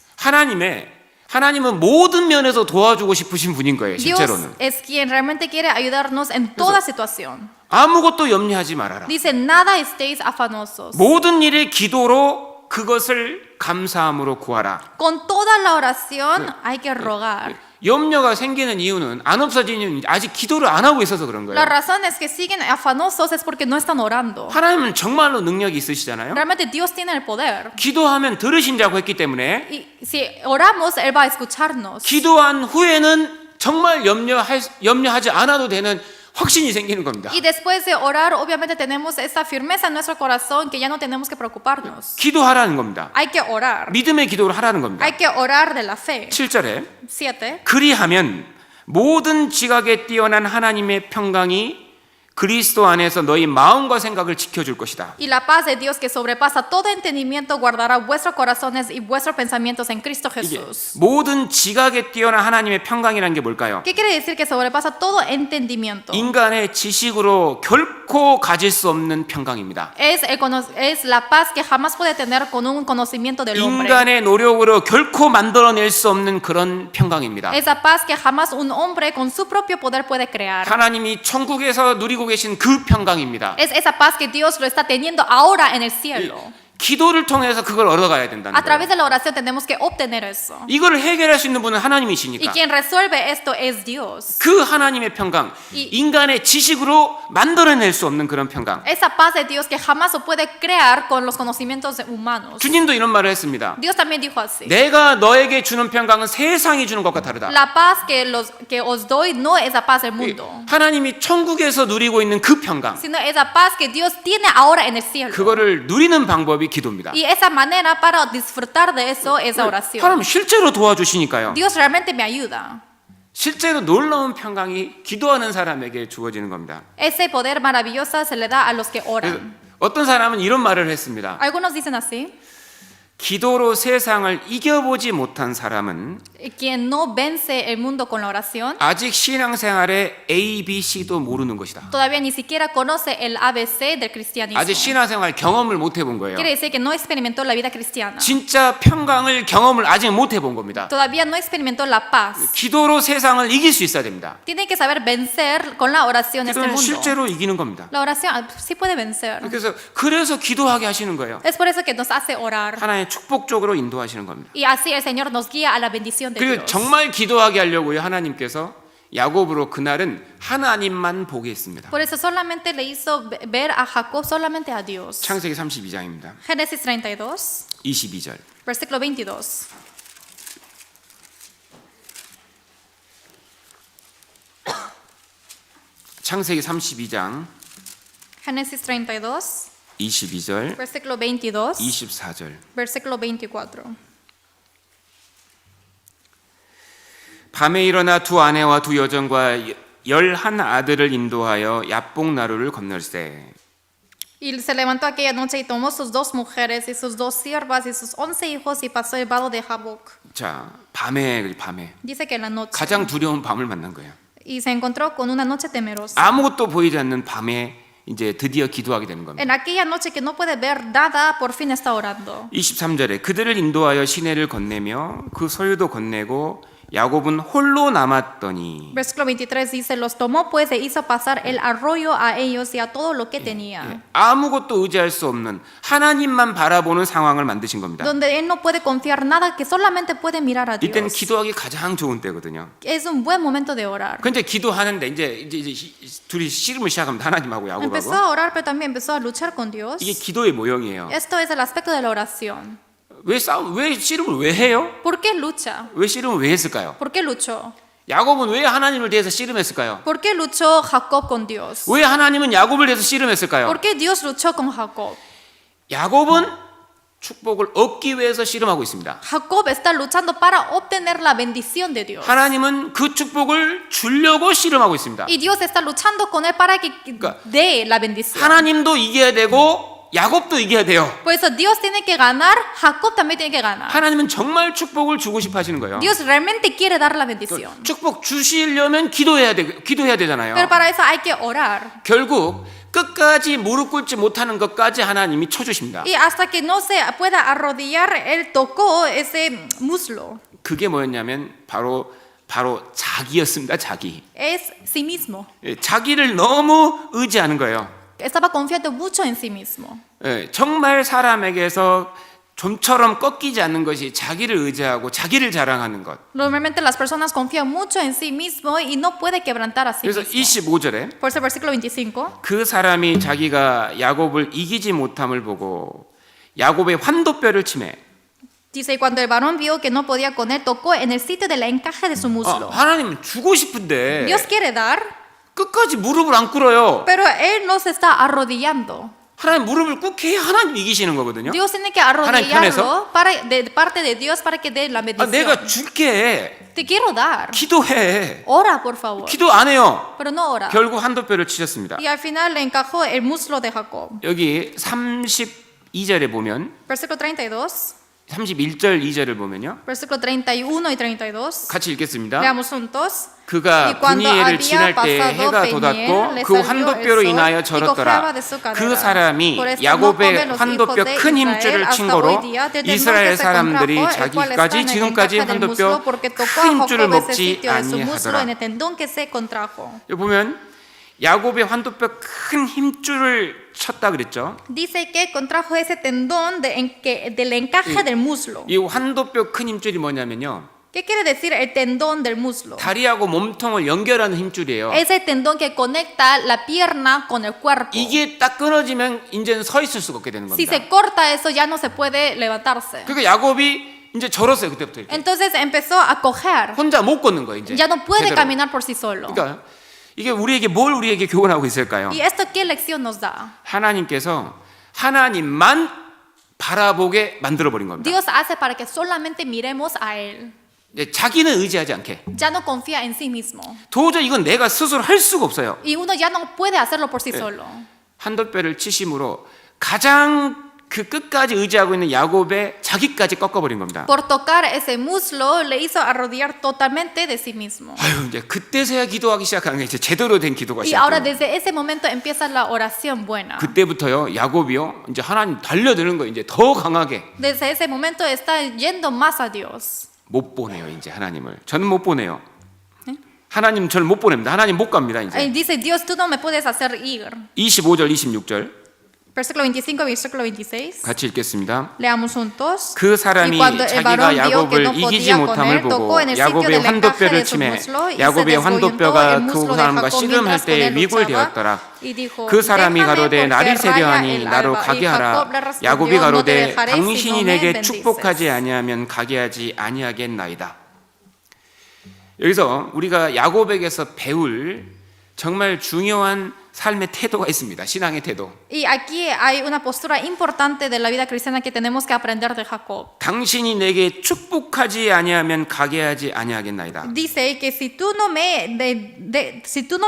하나님은 모든 면에서 도와주고 싶으신 분인 거예요. Dios 실제로는. es quien realmente quiere ayudarnos en toda situación. 아무것도 염려하지 말아라. Dice, nada estéis afanosos. 모든 일의 기도로 그것을 감사함으로 구하라. Con toda la oración hay que rogar. 염려가 생기는 이유는 안 없어지는 이유는 아직 기도를 안 하고 있어서 그런 거예요. La razón es que siguen afanosos es porque no están orando. 하나님은 정말로 능력이 있으시잖아요. Realmente Dios tiene el poder. 기도하면 들으신다고 했기 때문에 Y si oramos, Él va a escucharnos. 기도한 후에는 정말 염려하지 않아도 되는 확신이 생기는 겁니다. Y después de orar, obviamente tenemos esa firmeza en nuestro corazón que ya no tenemos que preocuparnos. 기도하라는 겁니다. Hay que orar. 믿음의 기도를 하라는 겁니다. Hay que orar de la fe. 7절에 7. 그리하면 모든 지각에 뛰어난 하나님의 평강이 그리스도 안에서 너희 마음과 생각을 지켜줄 것이다. Y la paz de Dios que sobrepasa todo entendimiento guardará vuestros corazones y vuestros pensamientos en Cristo 이게 Jesús. 모든 지각에 뛰어난 하나님의 평강이라는 게 뭘까요? ¿Qué quiere decir que sobrepasa todo entendimiento? 인간의 지식으로 결코 가질 수 없는 평강입니다. Es la paz que jamás puede tener con un conocimiento del hombre. 인간의 노력으로 결코 만들어낼 수 없는 그런 평강입니다. Esa paz que jamás un hombre con su propio poder puede crear. 하나님이 천국에서 누리고 계신 그 평강입니다. Es esa paz que Dios lo está teniendo ahora en el cielo. 기도를 통해서 그걸 얻어가야 된다는 A través 거예요. de la oración tenemos que obtener eso. 이걸 해결할 수 있는 분은 Y 하나님이시니까 quien resuelve esto es Dios. 그 하나님의 평강, 인간의 지식으로 만들어낼 수 없는 그런 평강. Esa paz de Dios que jamás se puede crear con los conocimientos humanos. 주님도 이런 말을 했습니다. Dios también dijo así. 내가 너에게 주는 평강은 세상이 주는 것과 다르다. La paz que os doy no es la paz del mundo, 하나님이 천국에서 누리고 있는 그 평강, sino es la paz que Dios tiene ahora en el cielo. 그거를 누리는 방법이 기도입니다. Y esa manera para disfrutar de eso es la oración. 하나님 실제로 도와주시니까요. Dios realmente me ayuda. 실제로 놀라운 평강이 기도하는 사람에게 주어지는 겁니다. Ese poder maravilloso se le da a los que 그래서 oran. 어떤 사람은 이런 말을 했습니다. Algunos dicen así: 기도로 세상을 이겨보지 못한 사람은 quien no vence el mundo con la oración 아직 신앙생활의 A, B, C도 모르는 것이다. todavía ni siquiera conoce el ABC del cristianismo. 아직 신앙생활 경험을 못 해본 거예요. Quiere decir que no experimentó la vida cristiana. 진짜 평강을 경험을 아직 못 해본 겁니다. Todavía no experimentó la paz. 기도로 세상을 이길 수 있어야 됩니다. Tiene que saber vencer con la oración este 기도는 mundo. 실제로 이기는 겁니다. La oración sí puede vencer. 그래서 기도하게 하시는 거예요. Es por eso que nos hace orar. 하나의 축복적으로 인도하시는 겁니다. Y así el Señor nos guía a la bendición de 그리고 Dios. 정말 기도하게 하려고요. 하나님께서 야곱으로 그날은 하나님만 보게 했습니다. Por eso solamente le hizo ver a Jacob solamente a Dios. 창세기 32장입니다. Génesis 32, 22절. versículo 22. 창세기 32장 Génesis 32, 22절, versículo 22, 24절. versículo 24. 밤에 일어나 두 아내와 두 여종과 11 아들을 인도하여 야복 나루를 건널세. Y se levantó aquella noche y tomó sus 2 mujeres y sus 2 siervas y sus 11 hijos y pasó el vado de Jaboc. 자, 밤에 Dice que en la noche. 가장 두려운 밤을 만난 거예요. Y se encontró con una noche temerosa. 아무것도 보이지 않는 밤에 이제 드디어 기도하게 되는 겁니다. En aquella noche que no puede ver nada, por fin está orando. 23절에 그들을 인도하여 시내를 건네며 그 소유도 건네고 야곱은 홀로 남았더니 Versículo 23 dice: los tomó pues e hizo pasar el arroyo a ellos y a todo lo que tenía. 아무것도 의지할 수 없는 하나님만 바라보는 상황을 만드신 겁니다. Donde él no puede confiar nada, que solamente puede mirar a 이때는 Dios. 기도하기 가장 좋은 때거든요. Es un buen momento de orar. 근데 기도하는데 이제 둘이 씨름을 시작합니다. 하나님하고 Empezó 야곱하고. a orar, pero también empezó a luchar con Dios. 이게 기도의 모형이에요. Esto es el aspecto de la oración. 왜 씨름을 왜 해요? ¿Por qué lucha? 왜 씨름을 왜 했을까요? ¿Por qué luchó? 야곱은 왜 하나님을 대해서 씨름했을까요? ¿Por qué luchó Jacob con Dios? 왜 하나님은 야곱을 대해서 씨름했을까요? ¿Por qué Dios luchó con Jacob? 야곱은 축복을 얻기 위해서 씨름하고 있습니다. Jacob está luchando para obtener la bendición de Dios. 하나님은 그 축복을 주려고 씨름하고 있습니다. Y Dios está luchando con él para que dé la bendición. 하나님도 이겨야 되고 야곱도 이겨야 돼요. Por eso Dios tiene que ganar, Jacob también tiene que ganar. 하나님은 정말 축복을 주고 싶어 하시는 거예요. Dios realmente quiere dar la bendición. 축복 주시려면 기도해야 되잖아요. Pero para eso hay que orar. 결국 끝까지 무릎 꿇지 못하는 것까지 하나님이 쳐주십니다. Y hasta que no se pueda arrodillar, él tocó ese muslo. 그게 뭐였냐면 바로 자기였습니다. 자기. Es sí mismo. 자기를 너무 의지하는 거예요. Estaba confiando mucho en sí mismo. 정말 사람에게서 좀처럼 꺾이지 않는 것이 자기를 의지하고 자기를 자랑하는 것. Normalmente las personas confían mucho en sí mismo y no puede quebrantar a sí 그래서 mismo. 25절에 Por eso versículo 25. 그 사람이 자기가 야곱을 이기지 못함을 보고 야곱의 환도뼈를 치매. Dice, y cuando el varón vio que no podía con él, tocó en el sitio del encaje de su muslo. 하나님은 주고 싶은데 Dios quiere dar, 끝까지 무릎을 안 꿇어요. pero él no se está arrodillando. 하나님 무릎을 꿇게 해야 하나님 이기시는 거거든요. Dios tiene que arrodillarlo de parte de Dios para que dé la bendición. 내가 줄게. Te quiero dar. 기도해. Ora, por favor. 기도 안 해요. Pero no ora. 결국 환도뼈를 치셨습니다. Y al final le encajó el muslo de Jacob. 여기 32절에 보면 Versículo 32. 31절 2절을 보면요. Versículo 31 y 32. 같이 읽겠습니다. Veamos juntos. 그가 분이엘을 지날 때 해가 돋았고 그 환도뼈로 인하여 절었더라. 그 사람이 야곱의 환도뼈 큰 힘줄을 친 거로 이스라엘 사람들이 자기까지 지금까지 환도뼈 큰 힘줄을 먹지 아니하더라. 여기 보면 보면 야곱의 환도뼈 큰 힘줄을 쳤다 그랬죠. Dice que contrajo ese tendón del encaje del muslo. 이 환도뼈 큰 힘줄이 뭐냐면요, ¿Qué quiere decir el tendón del muslo? 다리하고 몸통을 연결하는 힘줄이에요. Es el tendón que conecta la pierna con el cuerpo. 이게 딱 끊어지면 이제는 서 있을 수가 없게 되는 Si 겁니다. se corta eso, ya no se puede levantarse. 그러니까 야곱이 이제 절었어요. 그때부터 이렇게. Entonces empezó a coger. 혼자 못 걷는 거예요. 이제 Ya no puede 제대로. caminar por sí solo. 그러니까 이게 우리에게 뭘 우리에게 교훈하고 있을까요? ¿Y esto qué lección nos da? 하나님께서 하나님만 바라보게 만들어 버린 겁니다. Dios hace para que solamente miremos a Él. 이제 자기는 의지하지 않게. Ya no confía en sí mismo. 도저히 이건 내가 스스로 할 수가 없어요. Y uno ya no puede hacerlo por sí solo. 한도뼈를 치심으로 가장 그 끝까지 의지하고 있는 야곱의 자기까지 꺾어버린 겁니다. Por tocar ese muslo le hizo arrodillar totalmente de sí mismo. 아유, 이제 그때서야 기도하기 시작하는 게 이제 제대로 된 기도가 Y ahora 시작돼요. desde ese momento empieza la oración buena. 그때부터요, 야곱이요, 이제 하나님 달려드는 거 이제 더 강하게. Desde ese momento está yendo más a Dios. 못 보내요, 이제 하나님을. 저는 못 보내요. 하나님 저를 못 보냅니다. 하나님 못 갑니다, Y 이제. dice, Dios, tú no me puedes hacer ir. 25절, 26절 Versículo 25, versículo 26. 같이 읽겠습니다. Leamos juntos. 그 사람이 Y cuando el varón 자기가 vio que 야곱을 no 이기지 podía con 못함을 él, 보고 tocó en el sitio 야곱의 del encaje 환도뼈를 de su 치매 muslo y se 야곱의 desgolló 환도뼈가 el 그 muslo de 사람과 Jacob 씨름할 mientras con 때 él 위골 luchaba. 되었더라. Y dijo, 그 사람이 "Déjame 가로되 porque 날이 raya 세려하니 el 나로 alba". 가게 Y 하라. Jacob le respondió, 야곱이 "No te 가로되 dejaré si no 당신이 me 내게 bendices". 축복하지 아니하면 가게 하지 아니하겠나이다. 여기서 우리가 야곱에게서 배울 정말 중요한 삶의 태도가 있습니다. 신앙의 태도. Y aquí hay una postura importante de la vida cristiana que tenemos que aprender de Jacob. 당신이 내게 축복하지 아니하면 가게 하지 아니하겠나이다. Dice que si tú no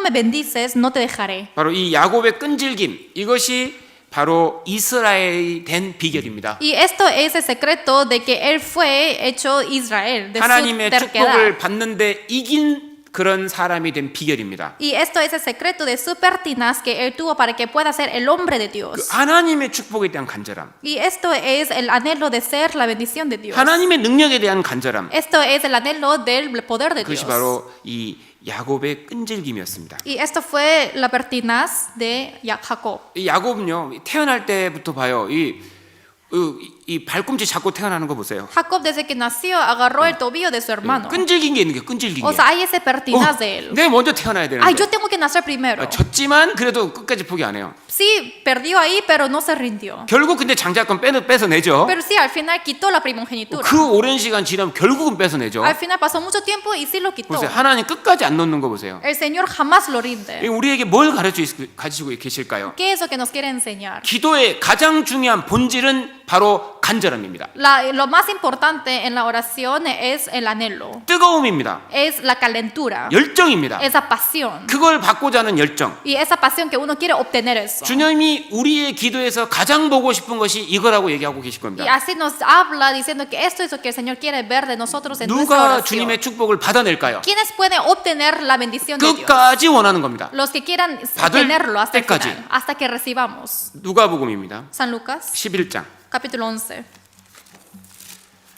me bendices, no te dejaré. 바로 이 야곱의 끈질김, 이것이 바로 이스라엘이 된 비결입니다. Y esto es el secreto de que él fue hecho Israel, de su 하나님의 terquedad. 축복을 받는데 이긴 그런 사람이 된 비결입니다. Y esto es el secreto de su pertinaz que él tuvo para que pueda ser el hombre de 그 Dios. 하나님의 축복에 대한 간절함, Y esto es el anhelo de ser la bendición de Dios. 하나님의 능력에 대한 간절함, Esto es el anhelo del poder de 그것이 Dios. 바로 이 야곱의 끈질김이었습니다. Y esto fue la pertinaz de Jacob. 이 야곱은요, 태어날 때부터 봐요. 이 발꿈치 잡고 태어나는 거 보세요. Jacob desde que nació agarró el tobillo de su hermano. 끈질긴 게 있는 게 끈질긴 O 게. sea, hay ese pertinaz de él. 내가 먼저 태어나야 되는데. Ay, yo tengo que nacer primero. 졌지만 그래도 끝까지 포기 안 해요. Sí, perdió ahí, pero no se rindió. 결국 근데 장자권 뺏어내죠. Pero sí, al final quitó la primogenitura. 그 오랜 시간 지나면 결국은 뺏어내죠. Al final pasó mucho tiempo y sí lo quitó. 보세요. 하나님 끝까지 안 놓는 거 보세요. El Señor jamás lo rinde. 우리에게 뭘 가르치고 계실까요? ¿Qué es lo que nos quiere enseñar? 기도의 가장 중요한 본질은 바로 간절함입니다. Lo más importante en la oración es el anhelo, 뜨거움입니다. es la calentura, 열정입니다. esa pasión. 그걸 받고자 하는 열정. Y esa pasión que uno quiere obtener eso. 주님이 우리의 기도에서 가장 보고 싶은 것이 이거라고 얘기하고 계실 Y 겁니다. así nos habla diciendo que esto es lo que el Señor quiere ver de nosotros en nuestra 누가 oración. 주님의 축복을 받아낼까요? ¿Quiénes pueden obtener la bendición de Dios? 끝까지 원하는 겁니다. Los que quieran 받을 tenerlo hasta el 때까지. final, hasta que recibamos. 누가복음입니다. San Lucas, 11장. capítulo 11.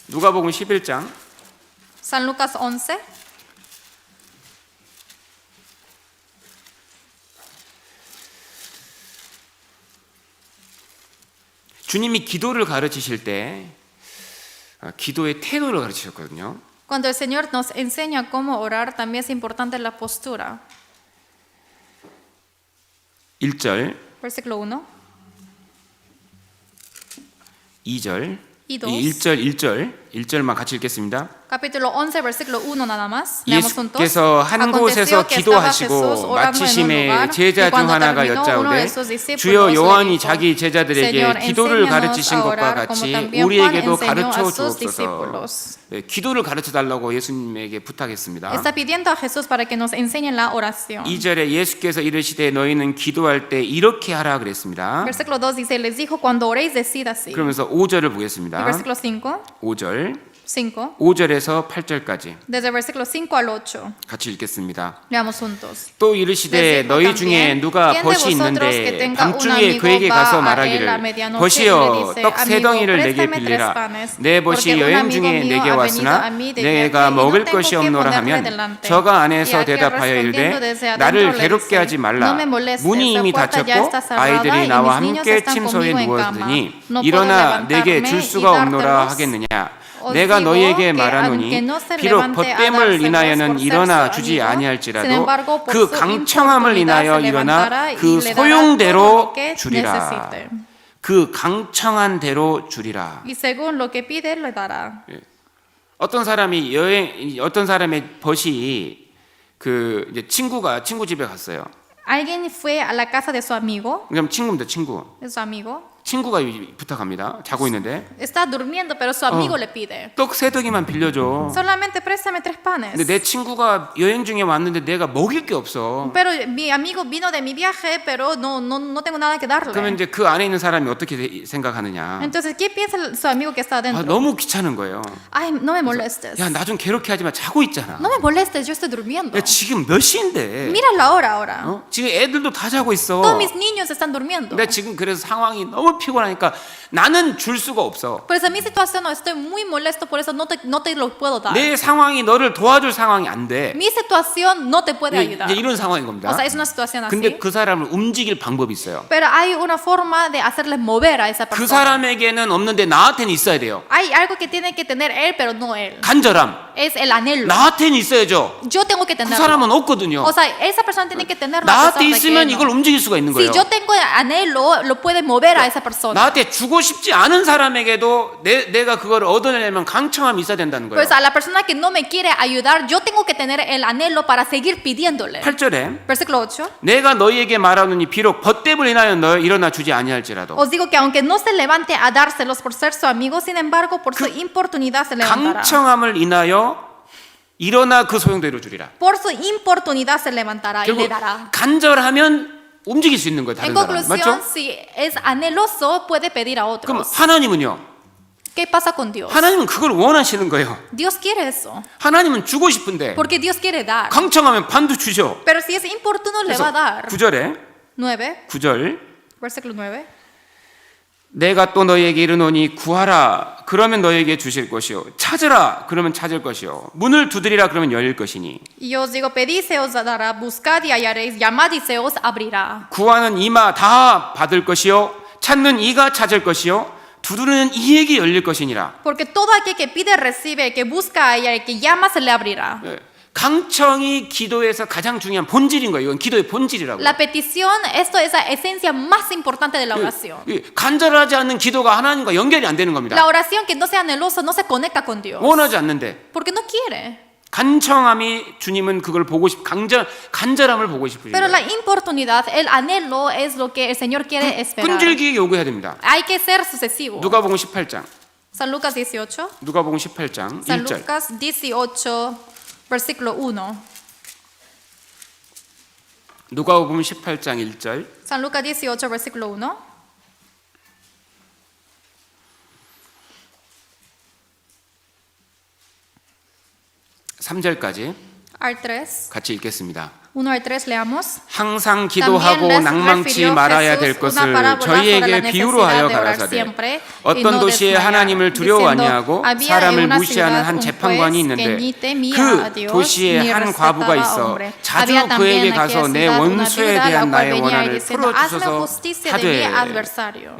누가복음 11장. San Lucas 11. 주님이 기도를 가르치실 때 기도의 태도를 가르치셨거든요. Cuando el Señor nos enseña cómo orar, también es importante la postura. 1절, Versículo 1. 2절, Y dos. 1절만 같이 읽겠습니다. Capítulo 11, versículo 1 nada más. Leamos juntos. 예수께서 한 곳에서 Aconteció que estaba Jesús 기도하시고 orando en un 마치심에 lugar, 제자 y 중 cuando 하나가 terminó, uno de 여짜오되 sus discípulos 주여 le 요한이 dijo, 자기 제자들에게 Señor, 기도를 enséñanos 가르치신 a 것과 orar 같이 como también 우리에게도 Juan enseñó 가르쳐 a sus 주옵소서. discípulos. 네, 기도를 가르쳐 달라고 예수님에게 부탁했습니다. Está pidiendo a Jesús para que nos enseñe la oración. 2절에 예수께서 이르시되 너희는 기도할 때 이렇게 하라 그랬습니다. Versículo 2 dice, les dijo, cuando oréis, decid así. 그러면서 5절을 Y 보겠습니다. versículo 5. 5절 5, 5절에서 8절까지 desde el versículo 5 al 8. 같이 읽겠습니다. Leamos juntos. 또 이르시되 Les dijo 너희 중에 también, 누가 ¿quién de 벗이 vosotros que 있는데 tenga un 밤중에 amigo 그에게 va 가서 a él a 말하기를 medianoche y 벗이여 le dice, 떡 세 amigo, 덩이를 내게 préstame tres 빌리라 panes, 내 벗이 porque un 여행 amigo 중에 mío 내게 ha venido 왔으나 a mí de 내가 viaje y no 먹을 tengo 것이 que 없노라 ponerle 하면 delante. 저가 Y 안에서 aquel 대답하여 respondiendo desde 이르되 adentro 나를 le 괴롭게 dice, 하지 말라 no me molestes, 문이 esa 이미 puerta ya 닫혔고 está cerrada 아이들이 y 나와 mis niños 함께 están 침소에 conmigo en cama. 누웠으니 No puedo 일어나 내게 levantarme 줄 y 수가 없노라 dártelos. 하겠느냐 Os 내가 digo 너희에게 que 말하노니 aunque no se 비록 levante a 벗됨을 dárselos 인하여는 por ser 일어나 su 주지 amigo, sin 아니할지라도 embargo, por 그 su 강청함을 importunidad 인하여 se 일어나 levantará y 그 le dará todo 소용대로 lo que 주리라 necesite. 그 강청한 대로 주리라. Y según lo que pide, le dará. 어떤 사람의 벗이 그 이제 친구 집에 갔어요. Alguien fue a la casa de su amigo, 그럼 친구입니다, 친구. de su amigo. 친구가 부탁합니다. 자고 있는데 Está durmiendo, pero su amigo le pide. 떡 세 덩이만 빌려줘. Solamente préstame 3 panes. 근데 내 친구가 여행 중에 왔는데 내가 먹일 게 없어. Pero mi amigo vino de mi viaje, pero no tengo nada que 그러면 darle. 이제 그 안에 있는 사람이 어떻게 생각하느냐? Entonces, ¿qué piensa su amigo que está 아, adentro? 너무 귀찮은 거예요. Ay, no me molestes. 야, 나 좀 괴롭게 하지 마. 자고 있잖아. No me molestes, yo estoy durmiendo. 야, 지금 몇 시인데? Mira la hora ahora. 어? 지금 애들도 다 자고 있어. Todos mis niños están durmiendo. 근데 지금 그래서 상황이 너무 피곤하니까 나는 줄 수가 없어. Pues en mi situación no estoy muy molesto, por eso no te lo puedo dar. 내 상황이 너를 도와줄 상황이 안 돼. Mi situación no te puede 이제 ayudar. 이런 상황인 겁니다. O sea, es una situación 근데 así. 그 사람을 움직일 방법이 있어요. Pero hay una forma de hacerles mover a esa 그 persona. 사람에게는 없는데 나한테는 있어야 돼요. Hay algo que tiene que tener él, pero no él. 간절함. Es el anhelo. 나한테는 있어야죠. Yo tengo que 그 tenerlo. 사람은 없거든요. O sea, esa persona tiene que tenerlo. 나한테 있으면 이걸 움직일 수가 있는 거예요. Si yo tengo anhelo, lo puede mover a esa persona. 나한테 주고 싶지 않은 사람에게도 내가 그걸 얻어내려면 강청함이 있어야 된다는 거예요. Pues a la persona que no me quiere ayudar, yo tengo que tener el anhelo para seguir pidiéndole. 8절에 Versículo 8. 내가 너희에게 말하노니 비록 벗됨을 인하여 너 일어나 주지 아니할지라도 Os digo que aunque no se levante a dárselos por ser su amigo, sin embargo, por su importunidad se levantará. 강청함을 인하여 일어나 그 소용대로 주리라. Por su importunidad se levantará y le 결국 dará. 간절하면 움직일 수 있는 거예요. En 다른 사람. conclusión, 맞죠? si es anheloso, puede pedir a 그럼 otros. 하나님은요. ¿Qué pasa con Dios? 하나님은 그걸 원하시는 거예요. Dios quiere eso. 하나님은 주고 싶은데 Porque Dios quiere dar. 강청하면 반도 주죠. Pero si es importuno, le va a dar. 9절에 9, versículo 9. 내가 또 너희에게 이르노니 구하라 그러면 너희에게 주실 것이요 찾으라 그러면 찾을 것이요 문을 두드리라 그러면 열릴 것이니 Y os digo, pedid se os dará, buscad y hallaréis, llamad y se os abrirá. 구하는 이마 다 받을 것이요 찾는 이가 찾을 것이요 두드리는 이에게 열릴 것이니라. Porque todo aquel que pide recibe, el que busca halla, el que llama se le abrirá. 강청이 기도에서 가장 중요한 본질인 거예요. 이건 기도의 본질이라고. La petición, esto es la esencia más importante de la oración. 간절하지 않는 기도가 하나님과 연결이 안 되는 겁니다. La oración que no sea anhelosa no se conecta con Dios. 원하지 않는데 Porque no quiere. 간청함이 주님은 그걸 보고 간절함을 보고 싶으신 Pero la 거예요. importunidad, el anhelo es lo que el Señor quiere esperar. 끈질기게 요구해야 됩니다. Hay que ser sucesivo. 누가복음 18장. San Lucas 18. 누가복음 18장 San 1절. Lucas 18, versículo 1. 누가복음 18장 1절. San Lucas 18, versículo 1. 3절까지 Al 3. 같이 읽겠습니다. 1 al 3 leamos. 항상 También 기도하고 les 낭망치 refirió 말아야 Jesús 될 una 것을 parábola sobre la 저희에게 비유로 necesidad 하여 de orar 가라사대 siempre y 어떤 no 도시에 desmayar, 하나님을 두려워 diciendo, 아니하고 había 사람을 en una 무시하는 ciudad 한 un 재판관이 juez 있는데 que ni temía 그 a Dios, 도시에 ni 한 respetaba 과부가 a 있어 hombre. 자주 Había también 그에게 en 가서 aquella 내 ciudad una 원수에 viuda, la 대한 cual 나의 venía y 원한을 diciendo, hazme 풀어주소서 justicia de mi 하되 adversario.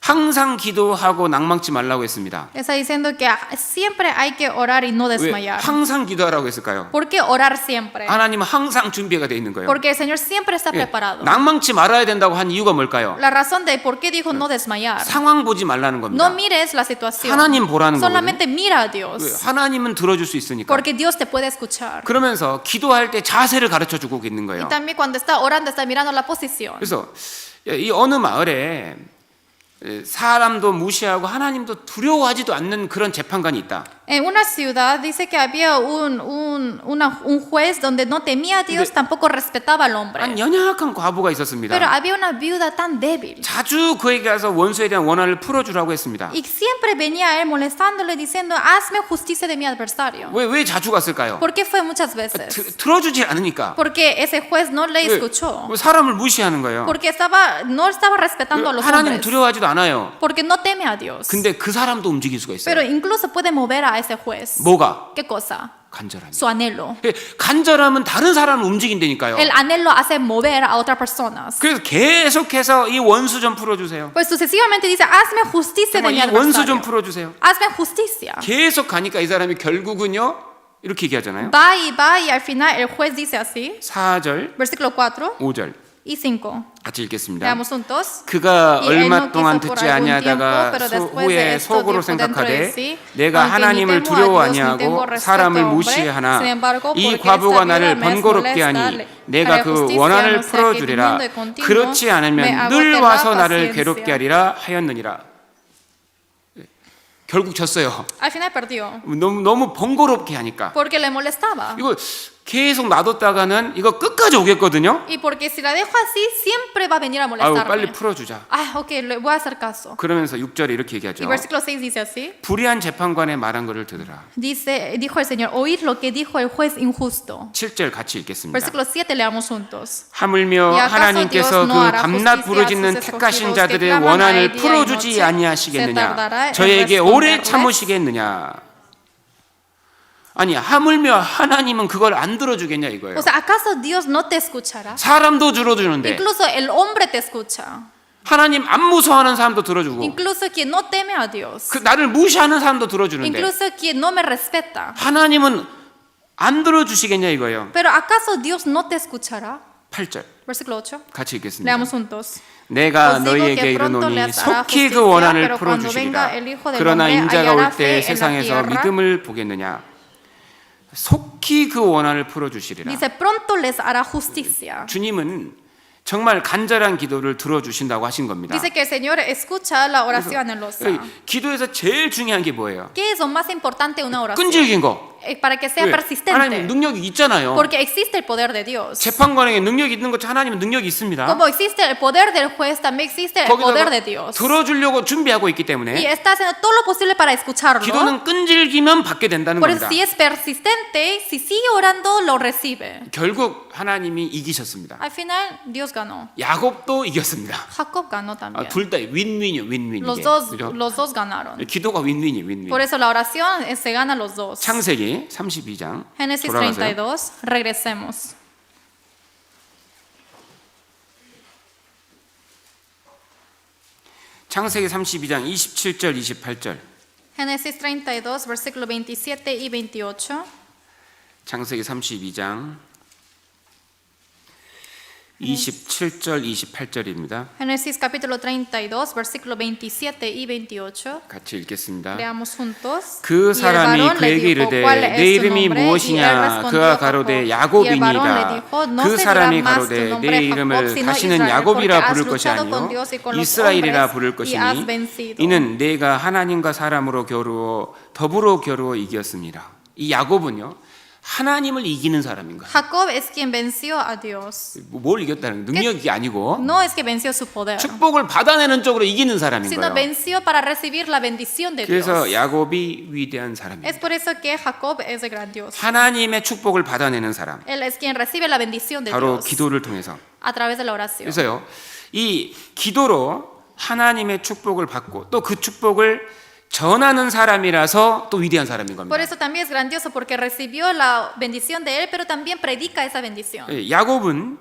항상 기도하고 낭망치 말라고 했습니다. Está diciendo que siempre hay que orar y no 왜 desmayar. 항상 기도하라고 했을까요? ¿Por qué orar siempre? 하나님은 항상 준비가 돼 있는 거예요. Porque el Señor siempre está 예, preparado. 낭망치 말아야 된다고 한 이유가 뭘까요? La razón de por qué dijo no desmayar. 상황 보지 말라는 겁니다. No mires la situación. 하나님 보라는 Solamente mira a 왜? Dios. 하나님은 들어줄 수 있으니까. Porque Dios te puede escuchar. 그러면서 기도할 때 자세를 가르쳐 주고 있는 Y 거예요. también cuando está orando está mirando la posición. 그래서 이 어느 마을에 사람도 무시하고 하나님도 두려워하지도 않는 그런 재판관이 있다. En una ciudad dice que había un juez donde no temía a Dios, tampoco respetaba al hombre. 한 연약한 과부가 Pero 있었습니다. había una viuda tan débil. 자주 그에게 가서 원수에 대한 원한을 풀어주라고 했습니다. Y siempre venía a él molestándole diciendo, hazme justicia de mi adversario. 왜 자주 갔을까요? ¿Por qué fue muchas veces? 들어주지 않으니까. Porque ese juez no le 왜 escuchó. 사람을 무시하는 거예요. Porque no estaba respetando a los 하나님 hombres. 두려워하지도 않아요. Porque no teme a Dios. 근데 그 사람도 움직일 수가 있어요. Pero incluso puede mover a ese juez. 뭐가? ¿Qué cosa? 간절함이. Su anhelo. 간절함은 다른 사람을 움직인다니까요. El anhelo hace mover a otras personas. 그래서 계속해서 이 원수 좀 풀어주세요. Pues sucesivamente dice, hazme justicia de 정말 mi 이 원수 좀 adversario. 풀어주세요. Hazme justicia. 계속 가니까 이 사람이 결국은요 이렇게 얘기하잖아요. Va y al final el juez dice así, 4절, versículo 4 5절 y 5. 같이 읽겠습니다. Leamos juntos. 그가 Y él 얼마 no 동안 quiso por 듣지 algún 아니하다가 tiempo, pero después 후에 de esto 속으로 dijo dentro de 생각하되 sí, 내가 aunque ni 하나님을 temo a Dios, ni 두려워하냐고 tengo respeto 사람을 a hombre, 무시하나 sin embargo, 이 porque 과부가 esta 나를 viuda me es 번거롭게 molesta, 하니 내가 haré 그 justicia, 원한을 no sea que 풀어주리라 viniendo de continuo, 그렇지 me 않으면 agote 늘 la 와서 나를 paciencia. 괴롭게 하리라 하였느니라. 결국 졌어요. Al final perdió, 너무 번거롭게 하니까. porque le molestaba. 이거 계속 놔뒀다가는 이거 끝까지 오겠거든요. Y porque si la dejo así, siempre va a venir a 아유 빨리 molestarme. 풀어주자. Ah, ok, le voy a hacer caso. 그러면서 6절에 이렇게 얘기하죠. Y versículo 6 dice así. 불의한 재판관의 말한 것을 들으라. Dijo el Señor, oíd lo que dijo el juez injusto. 7절 같이 읽겠습니다. Versículo 7 leamos juntos. 하물며 Y acaso 하나님께서 Dios no 그 hará 밤낮 justicia 부르짖는 a sus 택하신 escogidos 자들의 que claman a 원한을 él día y 풀어주지 noche? Se 아니하시겠느냐? tardará en 저에게 오래 responderles? 참으시겠느냐? 아니 하물며 하나님은 그걸 안 들어주겠냐 이거예요. O sea, ¿acaso Dios no te escuchará? 사람도 들어주는데 Incluso el hombre te escucha. 하나님 안 무서워하는 사람도 들어주고 Incluso quien no teme a Dios. 그 나를 무시하는 사람도 들어주는데 Incluso quien no me respeta. 하나님은 안 들어주시겠냐 이거예요. Pero ¿acaso Dios no te escuchará? 8절 Versículo 8. 같이 읽겠습니다. Leamos juntos. 내가 Os digo 너희에게 que pronto 이르노니 les hará 속히 그 justicia, 원한을 pero cuando 풀어주시리라. venga el Hijo del 그러나 Hombre, 인자가 hallará 올 fe 때 en la 세상에서 tierra. 믿음을 보겠느냐? 속히 그 원한을 풀어주시리라. Dice, pronto les hará justicia. 주님은 정말 간절한 기도를 들어주신다고 하신 겁니다. Dice que el Señor escucha la oración anhelosa. 기도에서 제일 중요한 게 뭐예요? ¿Qué es lo más importante de una oración? 끈질긴 거. Para que sea 왜? persistente. 하나님 능력이 있잖아요. Porque existe el poder de Dios. 재판관에게 능력이 있는 것처럼 하나님은 능력이 있습니다. Como existe el poder del juez, también existe el poder de 거기다가 Dios. 들어주려고 준비하고 있기 Y 때문에 está haciendo todo lo posible para escucharlo. 기도는 끈질기면 받게 된다는 Por eso, 겁니다. si es persistente, si sigue orando, lo recibe. 결국 하나님이 이기셨습니다. Al final, Dios ganó. 야곱도 이겼습니다. Jacob ganó también. 둘 다 윈윈이요, 윈윈. Los 이게. dos, 그죠? los dos ganaron. 기도가 윈윈이 윈윈. Por eso la oración se gana los dos. 창세기 32장 Génesis 돌아가세요. 32, regresemos. 창세기 32장 27절 28절. Génesis 32, versículo 27 y 28. 창세기 32장 27절 28절입니다. Génesis capítulo 32, versículo 27 y 28. 같이 읽겠습니다. Leamos juntos. 그 Y el 사람이 varón le 그에게 dijo, 이르되 ¿cuál es 내 tu 이름이 nombre? Y él 무엇이냐 respondió, 그가 Jacob. 가로되 Y el varón le 야곱이니이다. dijo, no 그 se dirá 사람이 más tu 가로되 nombre 내 Jacob, 이름을 sino 다시는 Israel, 야곱이라 porque has 부를 것이 luchado con 아니요 Dios y con los 이스라엘이라 hombres 부를 y 것이니 has vencido. 이는 내가 하나님과 사람으로 겨루어 더불어 겨루어 이겼습니다. 이 야곱은요 하나님을 이기는 사람인 거예요. Jacob es quien venció a Dios. 뭘 이겼다는 거예요? 능력이 아니고 No es que venció su poder, 축복을 받아내는 쪽으로 이기는 사람인 sino 거예요. venció para recibir la bendición de Dios. 그래서 야곱이 위대한 사람이에요. Es por eso que Jacob es el gran Dios. 하나님의 축복을 받아내는 사람. Él es quien recibe la bendición de 바로 Dios 기도를 통해서. a través de la oración. 그래서요, 이 기도로 하나님의 축복을 받고 또 그 축복을 전하는 사람이라서 또 위대한 사람인 겁니다. Por eso también es grandioso porque recibió la bendición de él, pero también predica esa bendición. 예, 야곱은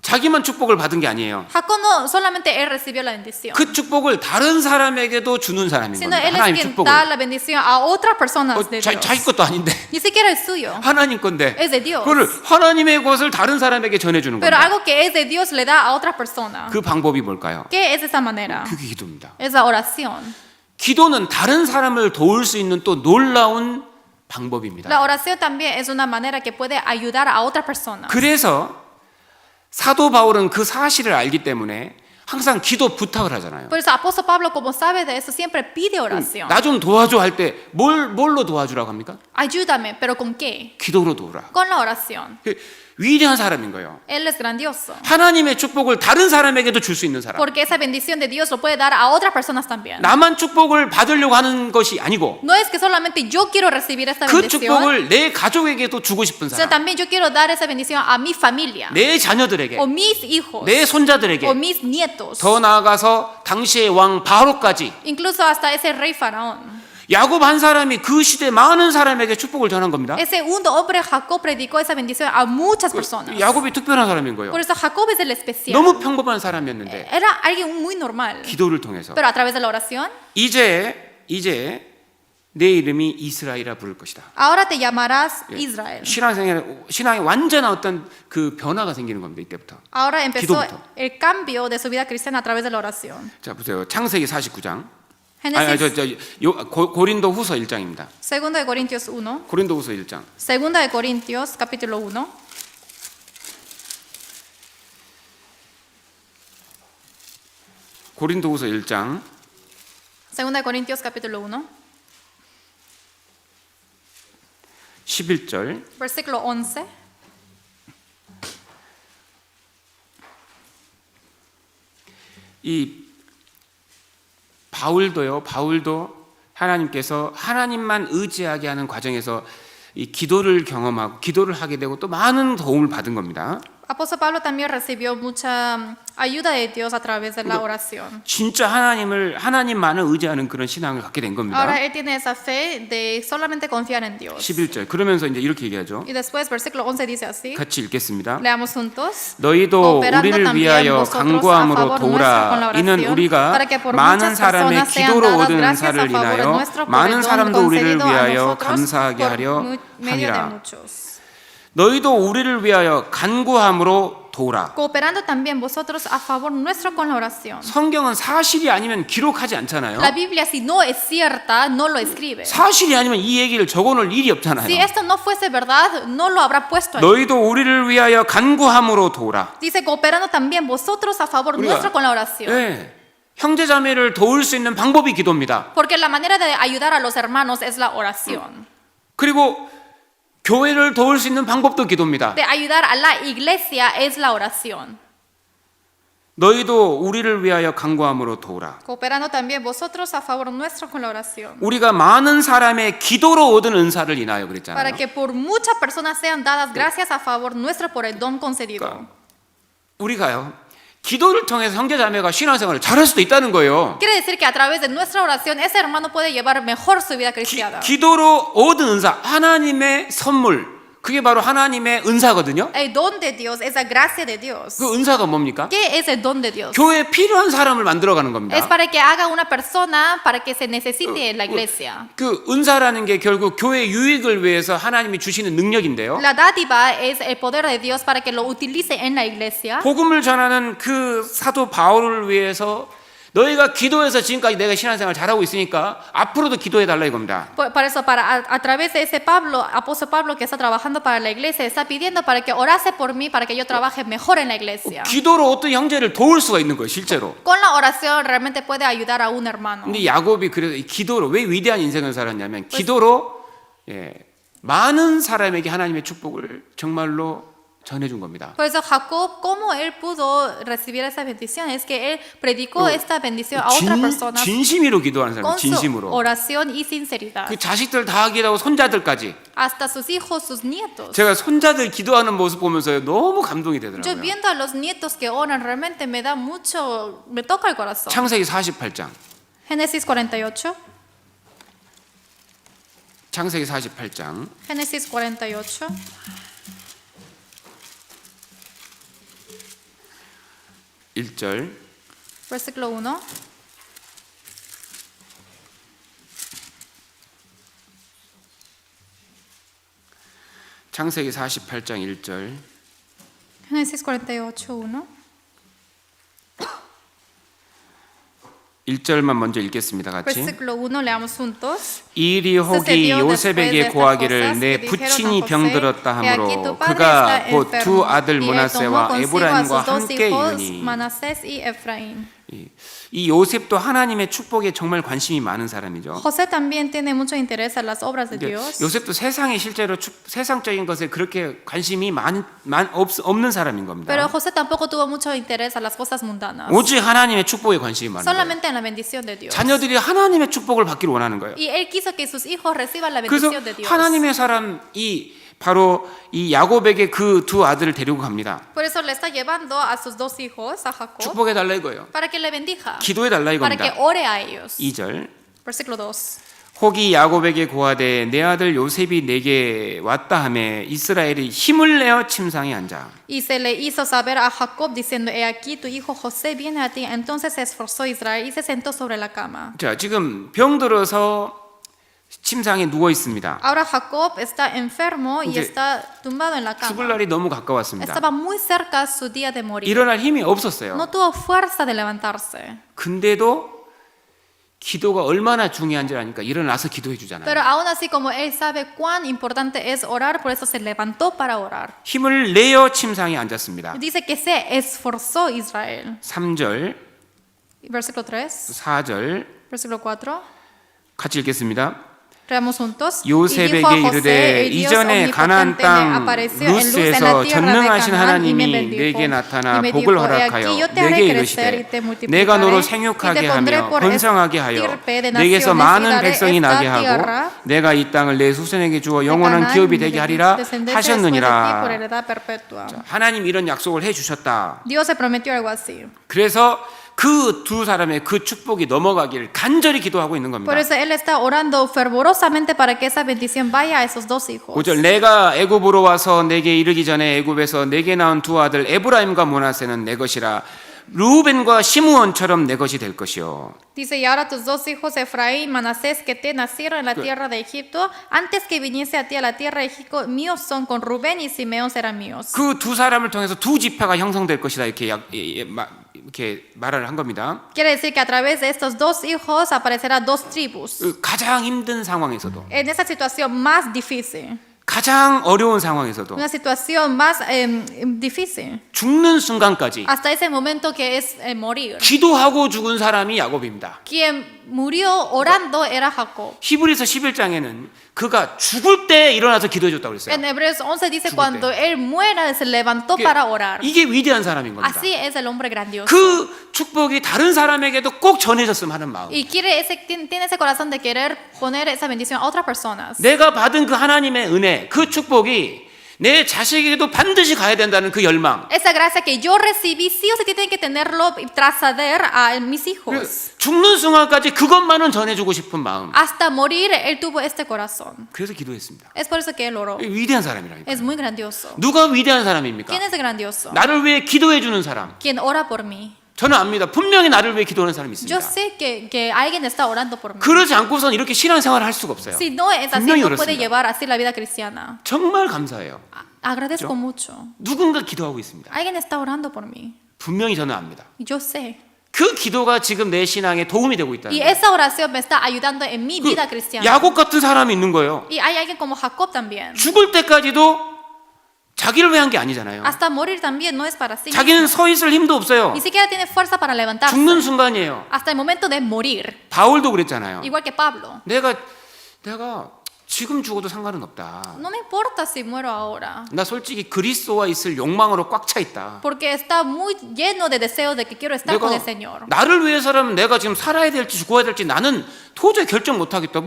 자기만 축복을 받은 게 아니에요. Jacob no solamente él recibió la bendición, 그 축복을 다른 사람에게도 주는 사람인 sino 겁니다. él es 하나님 quien 축복을. da la bendición a otras personas de Dios. 자기 것도 아닌데 Ni siquiera es suyo, 하나님 건데 es de Dios. 그걸 하나님의 것을 다른 사람에게 전해주는 Pero 겁니다. algo que es de Dios le da a otra persona. 그 방법이 뭘까요? ¿Qué es esa manera? 그게 기도입니다. Es la oración. 기도는 다른 사람을 도울 수 있는 또 놀라운 방법입니다. La oración también es una manera que puede ayudar a otra persona. 그래서 사도 바울은 그 사실을 알기 때문에 항상 기도 부탁을 하잖아요. Por eso apóstol Pablo, como sabe de eso, siempre pide oración. 나 좀 도와줘 할 때 뭘로 도와주라고 합니까? Ayúdame, pero ¿con qué? 기도로 도우라. Con la oración. 위대한 사람인 거예요. Él es grandioso. 하나님의 축복을 다른 사람에게도 줄 수 있는 사람. Porque esa bendición de Dios lo puede dar a otras personas también. 나만 축복을 받으려고 하는 것이 아니고 No es que solamente yo quiero recibir esta 그 bendición, 축복을 내 가족에게도 주고 싶은 sino 사람. también yo quiero dar esa bendición a mi familia, 내 자녀들에게, o mis hijos, 내 손자들에게, o mis nietos, 더 나아가서 당시의 왕 바로까지 incluso hasta ese rey faraón. 야곱 한 사람이 그 시대 많은 사람에게 축복을 전한 겁니다. Ese un hombre Jacob predicó esa bendición a muchas personas. 야곱이 특별한 사람인 거예요. Por eso Jacob es el especial. 너무 평범한 사람이었는데 Era alguien muy normal. 기도를 통해서 Pero a través de la oración, 이제 내 이름이 이스라엘이라 부를 것이다. ahora te llamarás Israel. 신앙에 완전한 어떤 그 변화가 생기는 겁니다. 이때부터. Ahora empezó 기도부터. el cambio de su vida cristiana a través de la oración. 자 보세요. 창세기 49장. Génesis, 고린도 후서 1장입니다. Segundo de Corintios 1. 고린도 후서 1장. Segunda de Corintios, capítulo 1. 고린도 후서 1장 Segunda de Corintios, capítulo 1. 11절. Versículo 11. 이 바울도 하나님께서 하나님만 의지하게 하는 과정에서 이 기도를 경험하고 기도를 하게 되고 또 많은 도움을 받은 겁니다. Apóstol Pablo también recibió mucha ayuda de Dios a través de la oración. 진짜 하나님만을 의지하는 그런 신앙을 갖게 된 겁니다. Ahora él tiene esa fe de solamente confiar en Dios. 11절. 그러면서 이제 이렇게 얘기하죠. Y después, versículo 11 dice así. 같이 읽겠습니다. Leamos juntos. 너희도 Cooperando 우리를 también 위하여 vosotros a 간구함으로 favor nuestro con la 도우라. oración, 이는 우리가 para que por 많은 muchas 사람의 personas sean 기도로 dadas 얻은 gracias 은사를 a favor 인하여 nuestro por el 많은 don 사람도 우리를 concedido a 위하여 nosotros 감사하게 por 하려 medio de 함이라. muchos. 너희도 우리를 위하여 간구함으로 도우라. Cooperando también vosotros a favor nuestro con la oración. 성경은 사실이 아니면 기록하지 않잖아요. La Biblia, si no es cierta, no lo escribe. 사실이 아니면 이 얘기를 적어놓을 일이 Si 없잖아요. esto no fuese verdad, no lo habrá puesto ahí. 너희도 우리를 위하여 간구함으로 도우라. Dice, cooperando también vosotros a favor 우리가- nuestro con la oración. 네. 형제자매를 도울 수 있는 방법이 기도입니다. Porque la manera de ayudar a los hermanos es la oración. 그리고 교회를 도울 수 있는 방법도 기도입니다. De ayudar a la iglesia es la oración. 너희도 우리를 위하여 간구함으로 도우라. Cooperando también vosotros a favor nuestro con la oración. 우리가 많은 사람의 기도로 얻은 은사를 인하여 Para 그랬잖아요. que por muchas personas sean dadas gracias a favor nuestro por el don concedido. 우리가요. 기도를 통해서 형제자매가 신앙생활을 잘할 수도 있다는 거예요. Quiere decir que a través de nuestra oración ese hermano puede llevar mejor su vida cristiana. 기도로 얻은 은사, 하나님의 선물, 그게 바로 하나님의 은사거든요. El don de Dios, esa gracia de Dios. 그 은사가 뭡니까? ¿Qué es el don de Dios? 교회에 필요한 사람을 만들어가는 Es 겁니다. para que haga una persona para que se necesite en la iglesia. 그 은사라는 게 결국 교회 유익을 위해서 하나님이 주시는 능력인데요. La dádiva es el poder de Dios para que lo utilice en la iglesia. 복음을 전하는 그 사도 바울을 위해서 너희가 기도해서 지금까지 내가 신앙생활 잘하고 있으니까 앞으로도 기도해 달라 이겁니다. Por eso, a través de ese Pablo, apóstol Pablo que está trabajando para la iglesia, está pidiendo para que orase por mí, para que yo trabaje mejor en la iglesia. 기도로 어떤 형제를 도울 수가 있는 거예요, 실제로. Con la oración realmente puede ayudar a un hermano. 근데 야곱이 그래서 이 기도로 왜 위대한 인생을 살았냐면 기도로 많은 사람에게 하나님의 축복을 정말로 전해준 겁니다. Por eso Jacob, cómo él pudo recibir esa bendición, es que él predicó esta bendición a otras personas 진심으로 기도하는 사람, con su 진심으로. oración y sinceridad. 그 자식들 다 기도하고 손자들까지. Hasta sus hijos, sus nietos. 제가 손자들 기도하는 모습 보면서 너무 감동이 Yo 되더라고요. viendo a los nietos que oran, realmente me da mucho, me toca el corazón. 창세기 48장. Génesis 48. 창세기 48장. Génesis 48. 1절. Versículo 1. 창세기 48장 1절. Génesis 48, 1. 1절만 먼저 읽겠습니다. 같이. Versículo 1, leamos juntos. 이 일이 혹이 Sucedió 요셉에게 después de estas 고하기를 cosas 내 que dijeron 부친이 a José, 병들었다 "He aquí 하므로 tu padre 그가 está 곧 두 enfermo." 아들 Y él tomó 므낫세와 consigo a 에브라임과 sus dos 함께 hijos, 이르니 Manasés y Efraín. 이 요셉도 하나님의 축복에 정말 관심이 많은 사람이죠. José también tiene mucho interés en las obras de Dios. 요셉도 세상에 실제로 세상적인 것에 그렇게 관심이 없는 사람인 겁니다. Pero José tampoco tuvo mucho interés a las cosas mundanas. 오직 하나님의 축복에 관심이 많은 거예요. Solamente en la bendición de Dios. 자녀들이 하나님의 축복을 받기를 원하는 거예요. Y él quiso que sus hijos reciban la 그래서 bendición de Dios. 하나님의 사람이 바로 이 야곱에게 그 두 아들을 데리고 갑니다. Por eso le está llevando a sus dos hijos, a Jacob, 축복해 달라 이거예요. para que le bendiga, 기도해 달라 para que 이겁니다. ore a ellos. 2절. Versículo 2. 혹이 야곱에게 고하되 내 아들 요셉이 내게 왔다 하매 이스라엘이 힘을 내어 침상에 앉아. Y se le hizo saber a Jacob diciendo, he aquí tu hijo José viene a ti. Entonces se esforzó Israel y se sentó sobre la cama. 자, 지금 병들어서 침상에 누워 있습니다. Ahora Jacob está enfermo y 이제 está tumbado en la 죽을 cama. 날이 너무 가까웠습니다. Estaba muy cerca su día de morir. 일어날 힘이 없었어요. No tuvo fuerza de levantarse. 근데도 기도가 얼마나 중요한지 아니까 일어나서 기도해 주잖아요. Pero aún así, como él sabe cuán importante es orar, por eso se levantó para orar. 힘을 내어 침상에 앉았습니다. Dice que se esforzó Israel. 3절, Versículo 3, 4절 versículo 4. 같이 읽겠습니다. Leamos juntos. 요셉에게 Y dijo a José, 이르되 el Dios 이전에 가나안 omnipotente me 땅 apareció en luz en la 루스에서 tierra de 전능하신 Canaán y 하나님이 me bendijo. 내게 나타나 Y me 복을 dijo, he 허락하여 aquí yo te 내게 haré crecer y 이르시되 te multiplicaré 내가 너로 y te 생육하게 pondré 하며 por 번성하게 하여 estirpe de 내게서 naciones y 많은 daré 백성이 esta 나게 하고 tierra 내가 이 땅을 내 후손에게 주어 de 영원한 Canaán 기업이 y 되게 de 하리라 descendencia después de ti por 하셨느니라. heredad perpetua. 하나님 이런 약속을 해 주셨다. Dios se prometió algo así. 그래서 그 두 사람의 그 축복이 넘어가기를 간절히 기도하고 있는 겁니다. Por eso él está orando fervorosamente para que esa bendición vaya a esos dos hijos. 5절 내가 애굽으로 와서 내게 이르기 전에 애굽에서 내게 낳은 두 아들 에브라임과 므낫세는 내 것이라 루벤과 시므온처럼 내 것이 될 것이요. Dice, y ahora tus dos hijos Efraín y Manasés que te nacieron en la tierra de Egipto, antes que viniese a ti a la tierra de Egipto, míos son con Rubén y Simeón serán míos. 그 두 사람을 통해서 두 지파가 형성될 것이다 이렇게 말을 한 겁니다. Quiere decir que a través de estos dos hijos aparecerá dos tribus. 그 가장 힘든 상황에서도 En esa situación más difícil, 가장 어려운 상황에서도 una situación más difícil, 죽는 순간까지 hasta ese momento que es morir. 기도하고 죽은 사람이 야곱입니다. Quien murió orando era Jacob. 히브리서 11장에는 그가 죽을 때 일어나서 기도해 줬다고 그랬어요. En Hebreos 11 dice, 죽을 cuando él muera, se levantó para orar. 이게 위대한 사람인 겁니다. Así es el hombre grandioso. 그 축복이 다른 사람에게도 꼭 전해졌으면 하는 마음. Y tiene ese corazón de querer poner esa bendición a otras personas. 내가 받은 그 하나님의 은혜, 그 축복이 내 자식에게도 반드시 가야 된다는 그 열망. Esa gracia que yo recibí, sí o sí tienen que tenerlo y trasceder a mis hijos. 죽는 순간까지 그것만은 전해주고 싶은 마음. Hasta morir, él tuvo este corazón. 그래서 기도했습니다. Es por eso que él oró. 위대한 사람이라니까. Es muy grandioso. 누가 위대한 사람입니까? ¿Quién es el grandioso? 나를 위해 기도해 주는 사람. Quien ora por mí. 저는 압니다. 분명히 나를 위해 기도하는 사람이 Yo 있습니다. sé que alguien está orando por mí. 그러지 않고선 이렇게 신앙생활을 할 수가 없어요. Si no es así, 분명히 no puede 그렇습니다. llevar así la vida cristiana. 정말 감사해요. Agradezco mucho. 누군가 기도하고 있습니다. Alguien está orando por mí. 분명히 저는 압니다. Yo sé. 그 기도가 지금 내 신앙에 도움이 되고 있다는 Y 거예요. esa oración me está ayudando en mi 그 vida cristiana. 야곱 같은 사람이 있는 거예요. Y hay alguien como Jacob también. 죽을 때까지도 자기를 위한 게 아니잖아요. Hasta morir también no es para sí. 자기는 서 있을 힘도 없어요. Ni siquiera tiene fuerza para levantarse. 죽는 순간이에요. Hasta el momento de morir. 바울도 그랬잖아요. Igual que Pablo. 내가 지금 죽어도 상관은 없다. No me importa si muero ahora. 나 솔직히 그리스도와 있을 욕망으로 꽉 차 있다. Porque está muy lleno de deseos de que quiero estar con el 내가 Señor. 나를 위해서라면 내가 지금 살아야 될지 죽어야 될지 나는 도저히 결정 못 하겠다.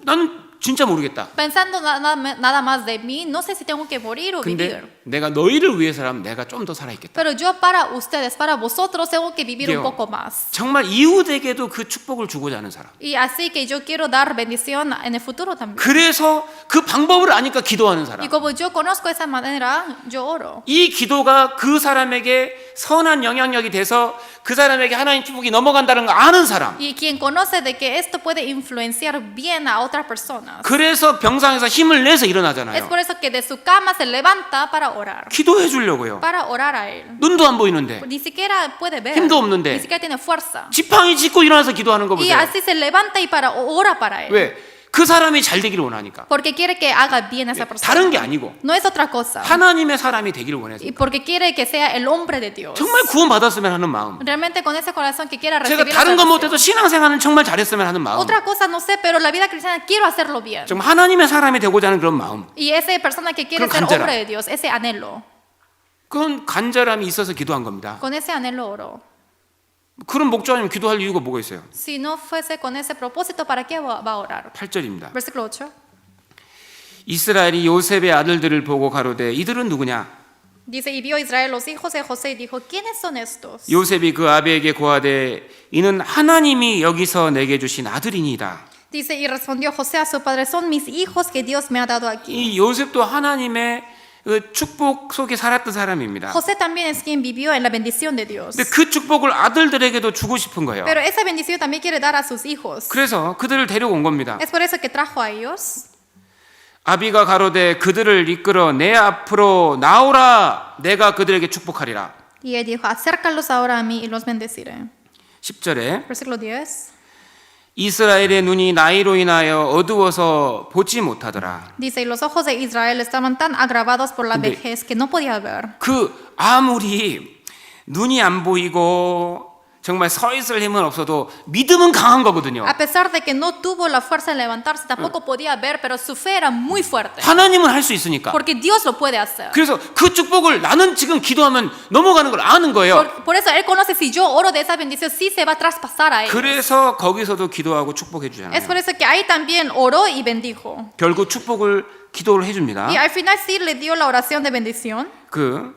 나는 진짜 모르겠다. Pensando nada más de mí, no sé si tengo que morir o vivir. 근데 내가 너희를 위해서라면 내가 좀 더 살아있겠다. Pero yo para ustedes, para vosotros, tengo que vivir un poco más. 정말 이웃에게도 그 축복을 주고자 하는 사람. Y así que yo quiero dar bendición en el futuro también. 그래서 그 방법을 아니까 기도하는 사람. Y como yo conozco esa manera, yo oro. 이 기도가 그 사람에게 선한 영향력이 돼서 그 사람에게 하나님 축복이 넘어간다는 거 아는 사람. Y quien conoce de que esto puede influenciar bien a otras personas. 그래서 병상에서 힘을 내서 Es 일어나잖아요. por eso que de su cama se levanta para orar. 기도해 주려고요. Para orar a él. 눈도 안 보이는데 Ni siquiera puede ver. 힘도 없는데. Ni siquiera tiene fuerza. 지팡이 짚고 일어나서 기도하는 거 Y 보세요. así se levanta y ora para él. 왜? 그 사람이 잘 되기를 원하니까. Porque quiere que haga bien a esa persona. 다른 게 아니고 No es otra cosa. 하나님의 사람이 되기를 원해서. Y porque quiere que sea el hombre de Dios. 정말 구원 받았으면 하는 마음. Realmente con ese corazón que quiera 제가 recibir la 다른 건 salvación. 못해도 신앙생활은 정말 잘했으면 하는 마음. Otra cosa no sé, pero la vida cristiana quiero hacerlo bien. 정말 하나님의 사람이 되고자 하는 그런 마음. Y esa persona que quiere 그런 ser 간절함. hombre de Dios, ese anhelo. 그런 간절함이 있어서 기도한 겁니다. Con ese anhelo oro. 그런 목적 아니면 기도할 이유가 뭐가 있어요? Si no fuese con ese propósito, ¿para qué va a orar? 8절입니다. Versículo 8. 이스라엘이 요셉의 아들들을 보고 가로되 이들은 누구냐? Dice, y vio Israel los hijos de José y dijo, ¿quiénes son estos? 요셉이 그 아비에게 고하되 이는 하나님이 여기서 내게 주신 아들이니이다. Dice, y respondió José a su padre, son mis hijos que Dios me ha dado aquí. 이 요셉도 하나님의 그 축복 속에 살았던 사람입니다. José también es quien vivió en la bendición de Dios. 근데 그 축복을 아들들에게도 주고 싶은 거예요. Pero esa bendición también quiere dar a sus hijos. 그래서 그들을 데려온 겁니다. Es por eso que trajo a ellos. 아비가 가로되 그들을 이끌어 내 앞으로 나오라 내가 그들에게 축복하리라. Y él dijo, acércalos ahora a mí y los bendeciré. 10절에 Versículo 10. 이스라엘의 눈이 나이로 인하여 어두워서 보지 못하더라. Dice, y los ojos de Israel estaban tan agravados por la 근데 vejez que no podía ver. 그 아무리 눈이 안 보이고 정말 서 있을 힘은 없어도 믿음은 강한 거거든요. A pesar de que no tuvo la fuerza de levantarse, tampoco podía ver, pero su fe era muy fuerte. 하나님은 할 수 있으니까. Porque Dios lo puede hacer. 그래서 그 축복을 나는 지금 기도하면 넘어가는 걸 아는 거예요. Por eso él conoce, si yo oro de esa bendición, sí se va a traspasar a él. 그래서 거기서도 기도하고 축복해 Es 주잖아요. por eso que ahí también oró y bendijo. 결국 축복을 기도를 해줍니다. Y al final sí le dio la oración de bendición. 그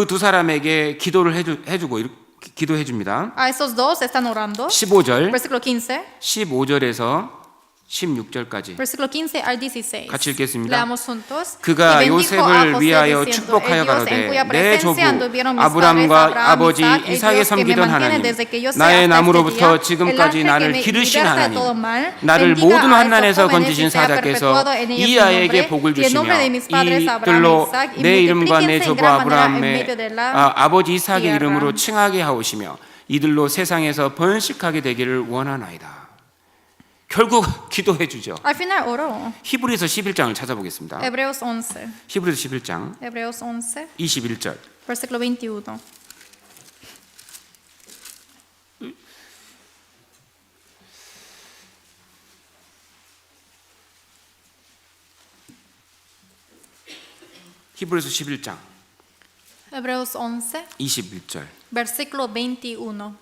두 사람에게 기도를 해주고 기도해 줍니다. A esos dos están orando. 15절, Versículo 15. 15절에서 16절까지 Versículo 15 al 16. 같이 읽겠습니다. Leamos juntos. 그가 Y bendijo a 요셉을 José 위하여 diciendo, 축복하여 el Dios en 가로되 cuya 내 조부 presencia anduvieron mis 아브람과 padres, Abraham, 아버지 Isaac, el 이삭에 Dios que me 섬기던 mantiene 하나님 desde que yo sé 나의 hasta 나무로부터 este día, 지금까지 el ángel 나를 que me 기르신 liberta de 하나님 todo mal, 나를 bendiga 모든 a 환난에서 estos jóvenes 건지신 y sea 사자께서 perpetuado en ellos 이 su 아이에게 nombre, 복을 y el 주시며 nombre de mis padres, Abraham, 이들로 Isaac, y 내 이름과 내 multiplíquense en 조부 gran manera en 아브라함의 medio de la 아버지 이삭의 tierra. 이름으로 칭하게 하오시며 이들로 세상에서 번식하게 되기를 원하나이다. 결국 기도해 주죠. Al final oró. 히브리서 11장을 찾아보겠습니다. Hebreos 11. 히브리서 11장 Hebreos 11, 21절. versículo 21. 히브리서 11장 Hebreos 11, 21절. versículo 21.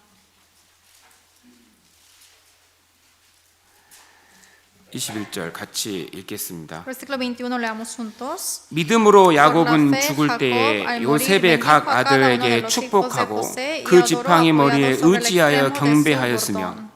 21절 같이 읽겠습니다. Versículo 21 leamos juntos. 믿음으로 야곱은 Por la fe, 죽을 Jacob, 때에 al morir, 요셉의 각 bendijo a cada uno de 아들에게 los 축복하고 hijos de José, 그 y adoró 지팡이 머리에 apoyado sobre el 의지하여 extremo de su 경배하였으며 bordón.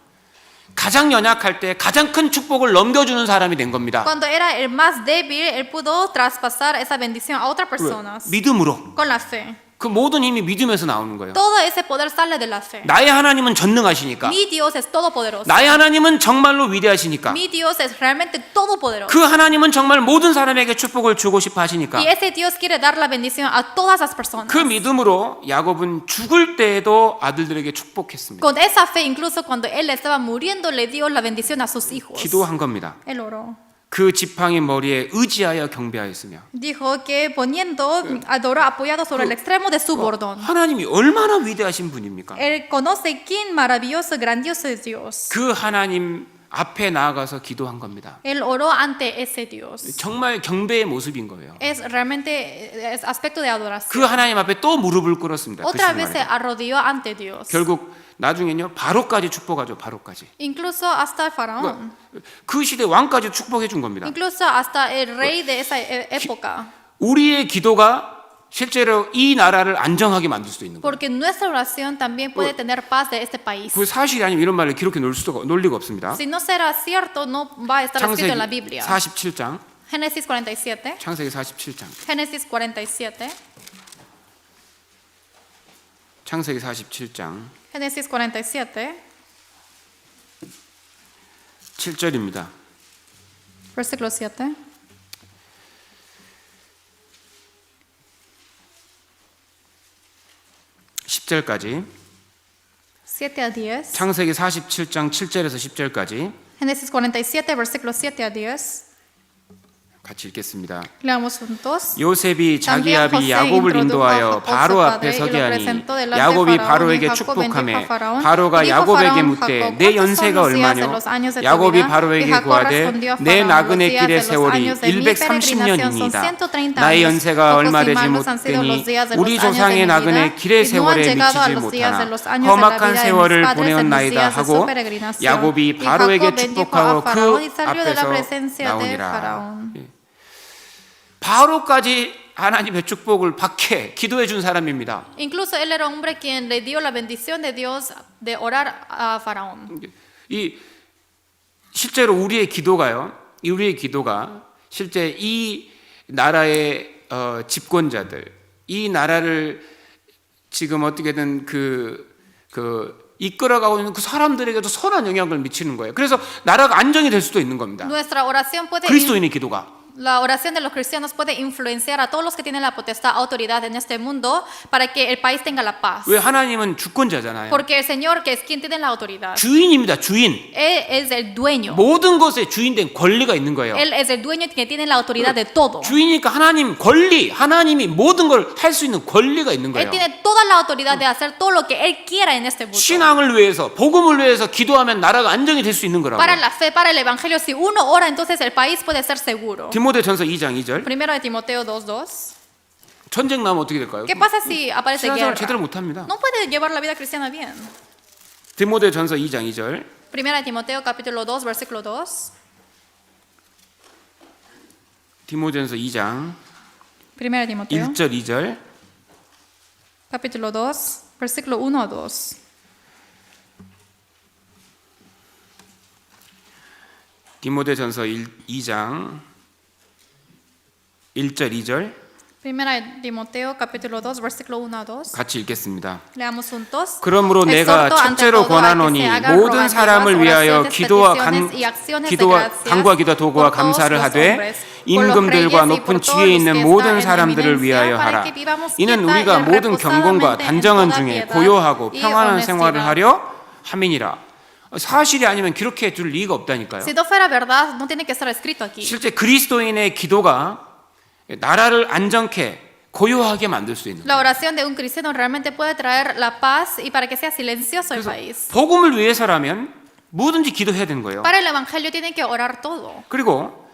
가장 연약할 때 가장 큰 축복을 넘겨주는 사람이 된 겁니다. Cuando era el más débil, él pudo traspasar esa bendición a otras personas. 믿음으로. Con la fe. 그 모든 힘이 믿음에서 나오는 거예요. Todo ese poder sale de la fe. 나의 하나님은 전능하시니까. Mi Dios es todopoderoso. 나의 하나님은 정말로 위대하시니까. Mi Dios es realmente todopoderoso. 그 하나님은 정말 모든 사람에게 축복을 주고 싶어 하시니까. Y ese Dios quiere dar la bendición a todas las personas. 그 믿음으로 야곱은 죽을 때에도 아들들에게 축복했습니다. Con esa fe, incluso cuando él estaba muriendo, le dio la bendición a sus hijos. 기도한 겁니다. Él oró. 그 지팡이 머리에 의지하여 경배하였으며. Dijo que poniendo, adoró apoyado sobre el extremo de su bordón. 하나님이 얼마나 위대하신 분입니까? Él conoce quién maravilloso, grandioso es Dios. 그 하나님 앞에 나아가서 기도한 겁니다. Él oró ante ese Dios. 정말 경배의 모습인 거예요. Es realmente es aspecto de 그 adoración. 하나님 앞에 또 무릎을 꿇었습니다. 그 Otra vez se 시간에. arrodilló ante Dios. 결국 나중에는요 바로까지 축복하죠. 바로까지. Incluso hasta el faraón. 그 시대 왕까지 축복해 준 겁니다. Incluso hasta el rey de esa época. 우리의 기도가 실제로 이 나라를 안정하게 만들 수도 있는 거예요. Porque nuestra oración también puede tener paz de este país. 그 사실이 아니면 이런 말을 기록해 놓을 리가 없습니다. Si no será cierto, no va a estar escrito en la 창세기 Biblia. 47장, Génesis 47. 창세기 47장. Génesis 47. 창세기 47장 Génesis 47, 7절입니다. versículo 7. 10절까지 7 a 10. 창세기 47장 7절에서 10절까지 Génesis 47, versículo 7 a 10. 같이 읽겠습니다. Leamos juntos. 요셉이 자기 También 아비 José 야곱을 introdujo a 인도하여 Jacob, 바로 su 앞에 padre, y 서게 lo 하니 presentó delante de 야곱이 Faraón, y 바로에게 Jacob bendijo a 축복하매 Faraón. 바로가 Dijo 야곱에게 Faraón, 묻되 Jacob, 내 ¿cuántos son 연세가 los días de 얼마뇨? los años de tu 야곱이 vida? Y 바로에게 Jacob 구하되 respondió a 내 Faraón, 나그네 los días 길의 de los 세월이 años de mi peregrinación son 130년이니이다. 130 나의 años. 연세가 Pocos 얼마 y 되지 malos han sido los 못되니 días de los 우리 años de 조상의 mi vida, 나그네 길의 y no han 세월에 llegado a 미치지 los días de 못하나 los años de la 험악한 vida de mis 세월을 padres en los 보내었나이다 días de su 하고 peregrinación. 야곱이 Y 바로에게 Jacob bendijo 축복하고 a Faraón y 그 salió de la 앞에서 presencia de 나오니라. Faraón. 바로까지 하나님의 축복을 받게 기도해 준 사람입니다. Incluso él era un hombre quien le dio la bendición de Dios de orar a Faraón. 이 실제로 우리의 기도가요. 우리의 기도가 실제 이 나라의 집권자들, 이 나라를 지금 어떻게든 이끌어가고 있는 그 사람들에게도 선한 영향을 미치는 거예요. 그래서 나라가 안정이 될 수도 있는 겁니다. Nuestra oración puede 그리스도인의 기도가. La oración de los cristianos puede influenciar a todos los que tienen la potestad, autoridad en este mundo para que el país tenga la paz. 왜 하나님은 주권자잖아요. Porque el Señor, que es quien tiene la autoridad, 주인입니다. 주인. Él es el dueño. 모든 것에 주인된 권리가 있는 거예요. Él es el dueño que tiene la autoridad de todo. 주인이니까 하나님 권리, 하나님이 모든 걸 할 수 있는 권리가 있는 거예요. Él tiene toda la autoridad de hacer todo lo que Él quiera en este mundo. 신앙을 위해서, 복음을 위해서 기도하면 나라가 안정이 될 수 있는 거라고. Para la fe, para el evangelio, si uno ora, entonces el país puede ser seguro. 디모데전서 2장 2절. Primero de Timoteo 2:2. 전쟁 나면 어떻게 될까요? ¿Qué pasa si aparece 신앙생활 guerra? 제대로 못 합니다. No puede llevar la vida cristiana bien. 디모데전서 2장 2절. Primera de Timoteo capítulo 2, versículo 2. 디모데전서 2장 Primera de Timoteo 1절 2절. capítulo 2, versículo 1 a 2. 디모데전서 2장 1절 2절 Primera de Timoteo capítulo 2, versículo 1 a 2. 같이 읽겠습니다. Leamos juntos. 그러므로 내가 Exhorto ante 첫째로 todo a que 권하노니 se hagan 모든 rogativas, 사람을 위하여 oraciones, 기도와 peticiones y acciones de 기도와 gracias 간구와 기도와 도구와 por todos 감사를 los 하되 hombres, por los 임금들과 reyes y 높은 por todos 지위에 los 있는 que 모든 están en 사람들을 eminencia, 위하여 para 하라. que vivamos 이는 quieta 우리가 y 모든 경건과 reposadamente en 단정한 toda 중에 piedad 고요하고 y 평안한 honestidad. 생활을 하려 함이니라. 사실이 아니면 기록해 둘 리가 없다니까요. Si no fuera verdad, no tiene que estar escrito aquí. 실제 그리스도인의 기도가 나라를 안정케 고요하게 만들 수 있는 La oración de un cristiano realmente puede traer la paz y para que sea silencioso el país. 복음을 위해서라면 뭐든지 기도해야 되는 거예요. Para el evangelio tienen que orar todo. 그리고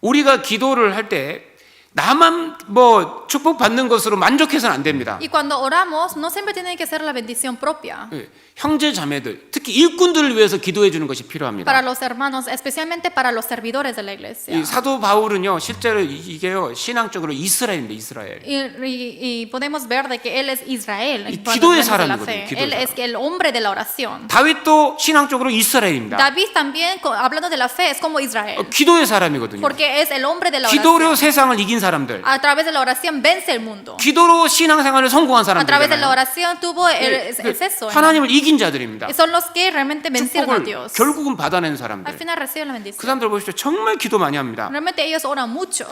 우리가 기도를 할 때 나만 뭐 축복받는 것으로 만족해서는 안 됩니다. Y cuando oramos, no siempre tiene que ser la bendición propia. 예, 형제 자매들, 특히 일꾼들을 위해서 기도해 주는 것이 필요합니다. Para los hermanos, especialmente para los servidores de la iglesia. 이 사도 바울은요, 실제로 이게요, 신앙적으로 이스라엘입니다, 이스라엘. Y podemos ver de que él es Israel 이 en cuanto 기도의 hablamos de la 사람이거든요, fe. 기도의 Él es el hombre de la oración. 다윗도 신앙적으로 이스라엘입니다. David también, hablando de la fe, es como Israel. 기도의 사람이거든요. Porque es el hombre de la 기도로 oración. 세상을 이긴 사람들, A través de la oración vence el mundo. 기도로 신앙생활을 성공한 A través de la 사람들이잖아요. oración tuvo es eso. 하나님을 이긴 자들입니다. Y son los que realmente vencieron a 축복을 Dios. 결국은 받아낸 Al 사람들. final reciben la 그 bendición. 사람들 보십시오. 정말 기도 많이 합니다. Realmente ellos oran mucho.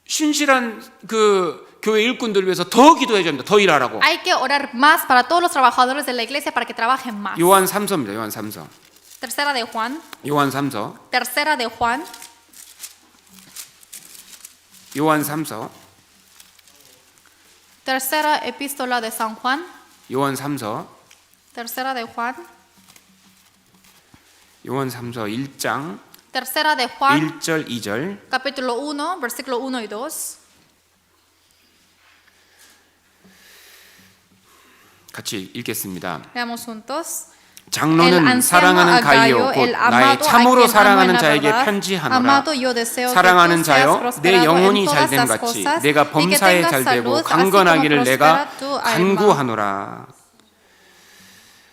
신실한 그 교회 일꾼들을 위해서 더 기도해야 됩니다. 더 일하라고. Hay que orar más para todos los trabajadores de la iglesia para que trabajen más. 요한 3서입니다. 요한 3서. Tercera de Juan. 요한 3서. Tercera de Juan. 요한 3서. Tercera epístola de San Juan. 요한 3서. Tercera de Juan. 요한 3서 1장 Tercera de Juan, 1절 2절. capítulo 1, versículo 1 y 2. 같이 읽겠습니다. Leamos juntos. 장로는 El 사랑하는 anciano 가이오 Agayo, 곧 el 나의 amado a 참으로 quien amo en 사랑하는 la 자에게 verdad, 편지하노라. amado, yo deseo que 사랑하는 tú seas 자여 내 prosperado 영혼이 en 잘 todas 됨 las 같이 cosas, 내가 y que 범사에 tengas 잘 되고 salud, así como 강건하기를 내가 prospera tu alma. 간구하노라.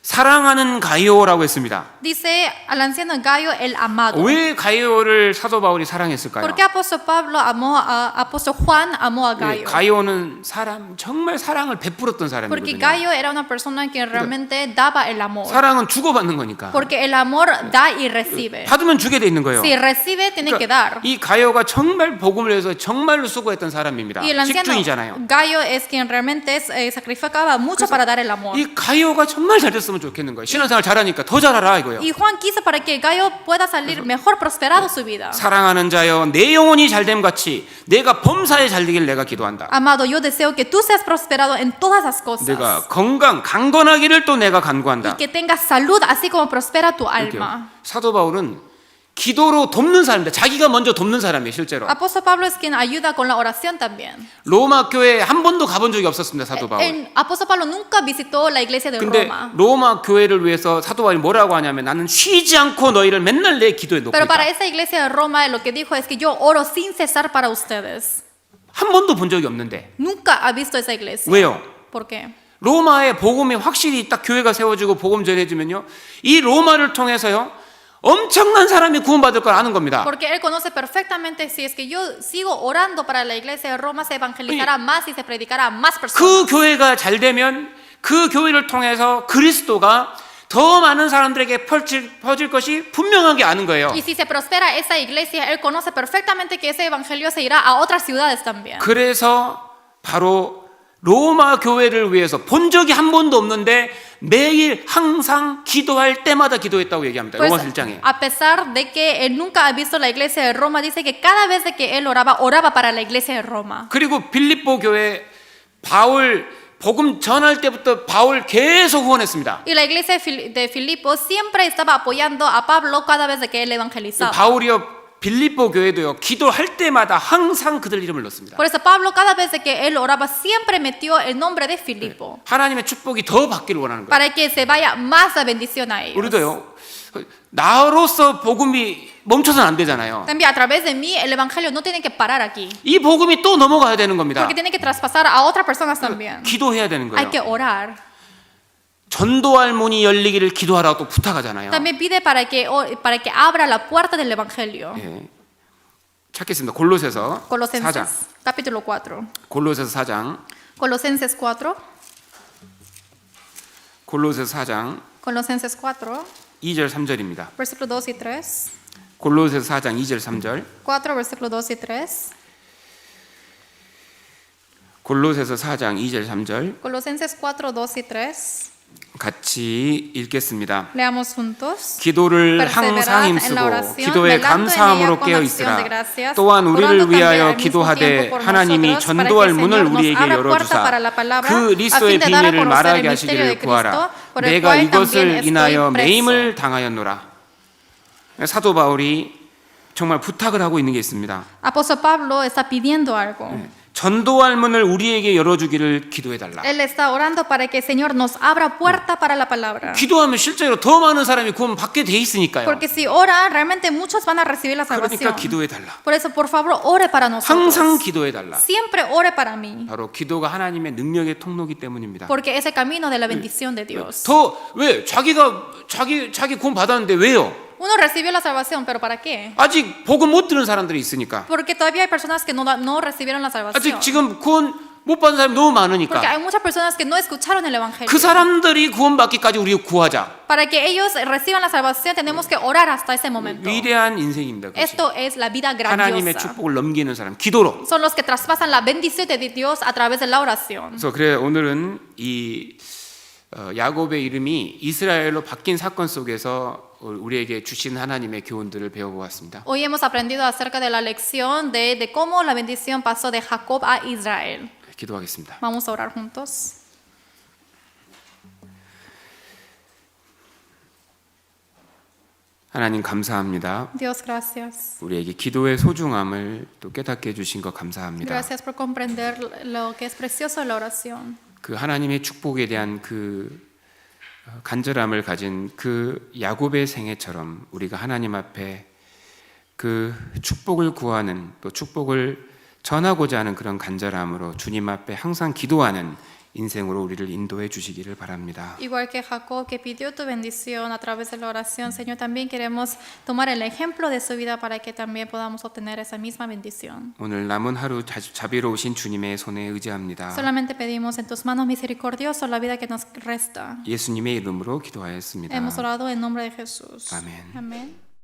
사랑하는 가이오라고 했습니다. Dice al anciano Gallo el amado. 왜 가이오를 사도 바울이 사랑했을까요? ¿Por qué apóstol Pablo amó a apóstol Juan amó a 예, Gallo? 가이오는 정말 사랑을 베풀었던 Porque 사람이거든요. Gallo era una persona que realmente daba el amor. 사랑은 주고받는 거니까. Porque el amor da y recibe. 받으면 주게 돼 있는 거예요. Si recibe, tiene que dar. 이 가이오가 정말 복음을 위해서 정말로 수고했던 사람입니다. Y el anciano 직주이잖아요. Gallo es quien realmente sacrificaba mucho para dar el amor. 이 가이오가 정말 잘 됐으면 좋겠는 거예요. 신앙생활 잘하니까 더 잘하라 이거예요. Y Juan quiso para que Gallo pueda salir mejor prosperado su vida. 사랑하는 자여 내 영혼이 잘됨 같이 내가 범사에 잘되길 내가 기도한다. Amado, yo deseo que tú seas prosperado en todas las cosas. 내가 강건하기를 또 내가 간구한다. Y que tengas salud así como prospera tu alma. 사도 바울은 기도로 돕는 사람입니다. 자기가 먼저 돕는 사람이에요, 실제로. Apóstol Pablo es quien ayuda con la oración también. 로마 교회에 한 번도 가본 적이 없었습니다, 사도 바울. El apóstol Pablo nunca visitó la iglesia de 근데 Roma. 로마 교회를 위해서 사도 바울이 뭐라고 하냐면 나는 쉬지 않고 너희를 맨날 내 기도에 놓고 Pero para 있다. esa iglesia de Roma lo que dijo es que yo oro sin cesar para ustedes. 한 번도 본 적이 없는데. Nunca ha visto esa iglesia. 왜요? ¿Por qué? 로마의 복음이 확실히 딱 교회가 세워지고 복음 전해지면요, 이 로마를 통해서요 엄청난 사람이 구원받을 걸 아는 겁니다. Porque él conoce perfectamente si es que yo sigo orando para la iglesia de Roma se evangelizará más y se predicará a más 그 personas. 교회가 잘 되면 그 교회를 통해서 그리스도가 더 많은 사람들에게 퍼질 것이 분명하게 아는 거예요. Y si se prospera esa iglesia, él conoce perfectamente que ese evangelio se irá a otras ciudades también. 그래서 바로 로마 교회를 위해서 본 적이 한 번도 없는데 매일 항상 기도할 때마다 기도했다고 얘기합니다. Pues, 로마서 1장에. a pesar de que él nunca ha visto la iglesia de Roma, dice que cada vez de que él oraba, oraba para la iglesia de Roma. 그리고 빌립보 교회 바울 복음 전할 때부터 바울 계속 후원했습니다. Y la iglesia de Filipo siempre estaba apoyando a Pablo cada vez de que él evangelizaba. 바울이요 빌립보 교회도요 기도할 때마다 항상 그들 이름을 넣습니다. Por eso Pablo cada vez de que él oraba siempre metió el nombre de Filipo 하나님의 축복이 더 받기를 원하는 거예요. para que se vaya más la bendición a ellos. 우리도요 나로서 복음이 멈춰서는 안 되잖아요. También a través de mí el evangelio no tiene que parar aquí, 이 복음이 또 넘어가야 되는 겁니다. porque tiene que traspasar a otras personas también. 기도해야 되는 Hay 거예요. que orar. 전도할 문이 열리기를 기도하라고 또 부탁하잖아요. También pide para que abra la puerta del evangelio. 예. 찾겠습니다. 골로새서 4장. Colosenses capítulo 4. 골로새서 4장. Colosenses 4. 골로새서 4장 Colosenses 4, 2절 3절입니다. versículo 2 y 3. 골로새서 4장 2절 3절. 4, versículo 2 y 3. 골로새서 4장 2절 3절 Colosenses 4, 2 y 3. 같이 읽겠습니다. Leamos juntos. 기도를 Perseverad 항상 en la 힘쓰고 oración, 기도에 velando en 감사함으로 ella con 깨어 acción 있으라. de gracias, 또한 orando 우리를 también 위하여 al mismo 기도하되 tiempo por 하나님이 nosotros, para que 전도할 el 문을 Señor nos 우리에게 abra puerta 열어주사 para la palabra, 그 a 리스도의 fin de dar a 비밀을 conocer 말하게 el misterio de 하시기를 구하라. Cristo, por el 내가 cual 이것을 también 인하여 estoy preso. 매임을 당하였노라. 사도 바울이 정말 부탁을 하고 있는 게 있습니다. Apóstol Pablo está pidiendo algo. 전도할 문을 우리에게 열어주기를 기도해달라. Él está orando para que el Señor nos abra puerta para la palabra. 기도하면 실제로 더 많은 사람이 구원 받게 돼 있으니까요. Porque si ora, realmente muchos van a recibir la 그러니까 salvación. 기도해달라. Por eso, por favor, ore para nosotros. 항상 기도해달라. Siempre ore para mí. 바로 기도가 하나님의 능력의 통로기 때문입니다. Porque es el camino de la bendición de Dios. 더 왜 자기 구원 받았는데 왜요? Uno recibió la salvación, pero ¿para qué? 아직 복음 못 들은 사람들이 있으니까. Porque todavía hay personas que no recibieron la salvación. 아직 지금 구원 못 받은 사람이 너무 Porque 많으니까. hay muchas personas que no escucharon el evangelio. 그 사람들이 구원 받기까지 우리가 구하자. Para que ellos reciban la salvación, tenemos que orar hasta ese momento. 위대한 인생입니다. 그것이. Esto es la vida 하나님의 grandiosa. 축복을 넘기는 사람 기도로. Son los que traspasan la bendición de Dios a través de la oración. 그래서 그래 오늘은 이 야곱의 이름이 이스라엘로 바뀐 사건 속에서 우리에게 주신 하나님의 교훈들을 배워보았습니다. Hoy hemos aprendido acerca de la lección de cómo la bendición pasó de Jacob a Israel. 기도하겠습니다. Vamos a orar juntos. 하나님 감사합니다. Dios, gracias. 우리에게 기도의 소중함을 또 깨닫게 해주신 것 감사합니다. Gracias por comprender lo que es precioso de la oración. 그 하나님의 축복에 대한 그 간절함을 가진 그 야곱의 생애처럼 우리가 하나님 앞에 그 축복을 구하는 또 축복을 전하고자 하는 그런 간절함으로 주님 앞에 항상 기도하는 인생으로 우리를 인도해 주시기를 바랍니다. Igual que Jacob que pidió tu bendición a través de la oración, Señor, también queremos tomar el ejemplo de su vida para que también podamos obtener esa misma bendición. 오늘 남은 하루 자비로우신 주님의 손에 의지합니다. Solamente pedimos en tus manos misericordiosos la vida que nos resta. 예수님의 이름으로 기도하였습니다. Hemos orado en nombre de Jesús. Amén. Amén.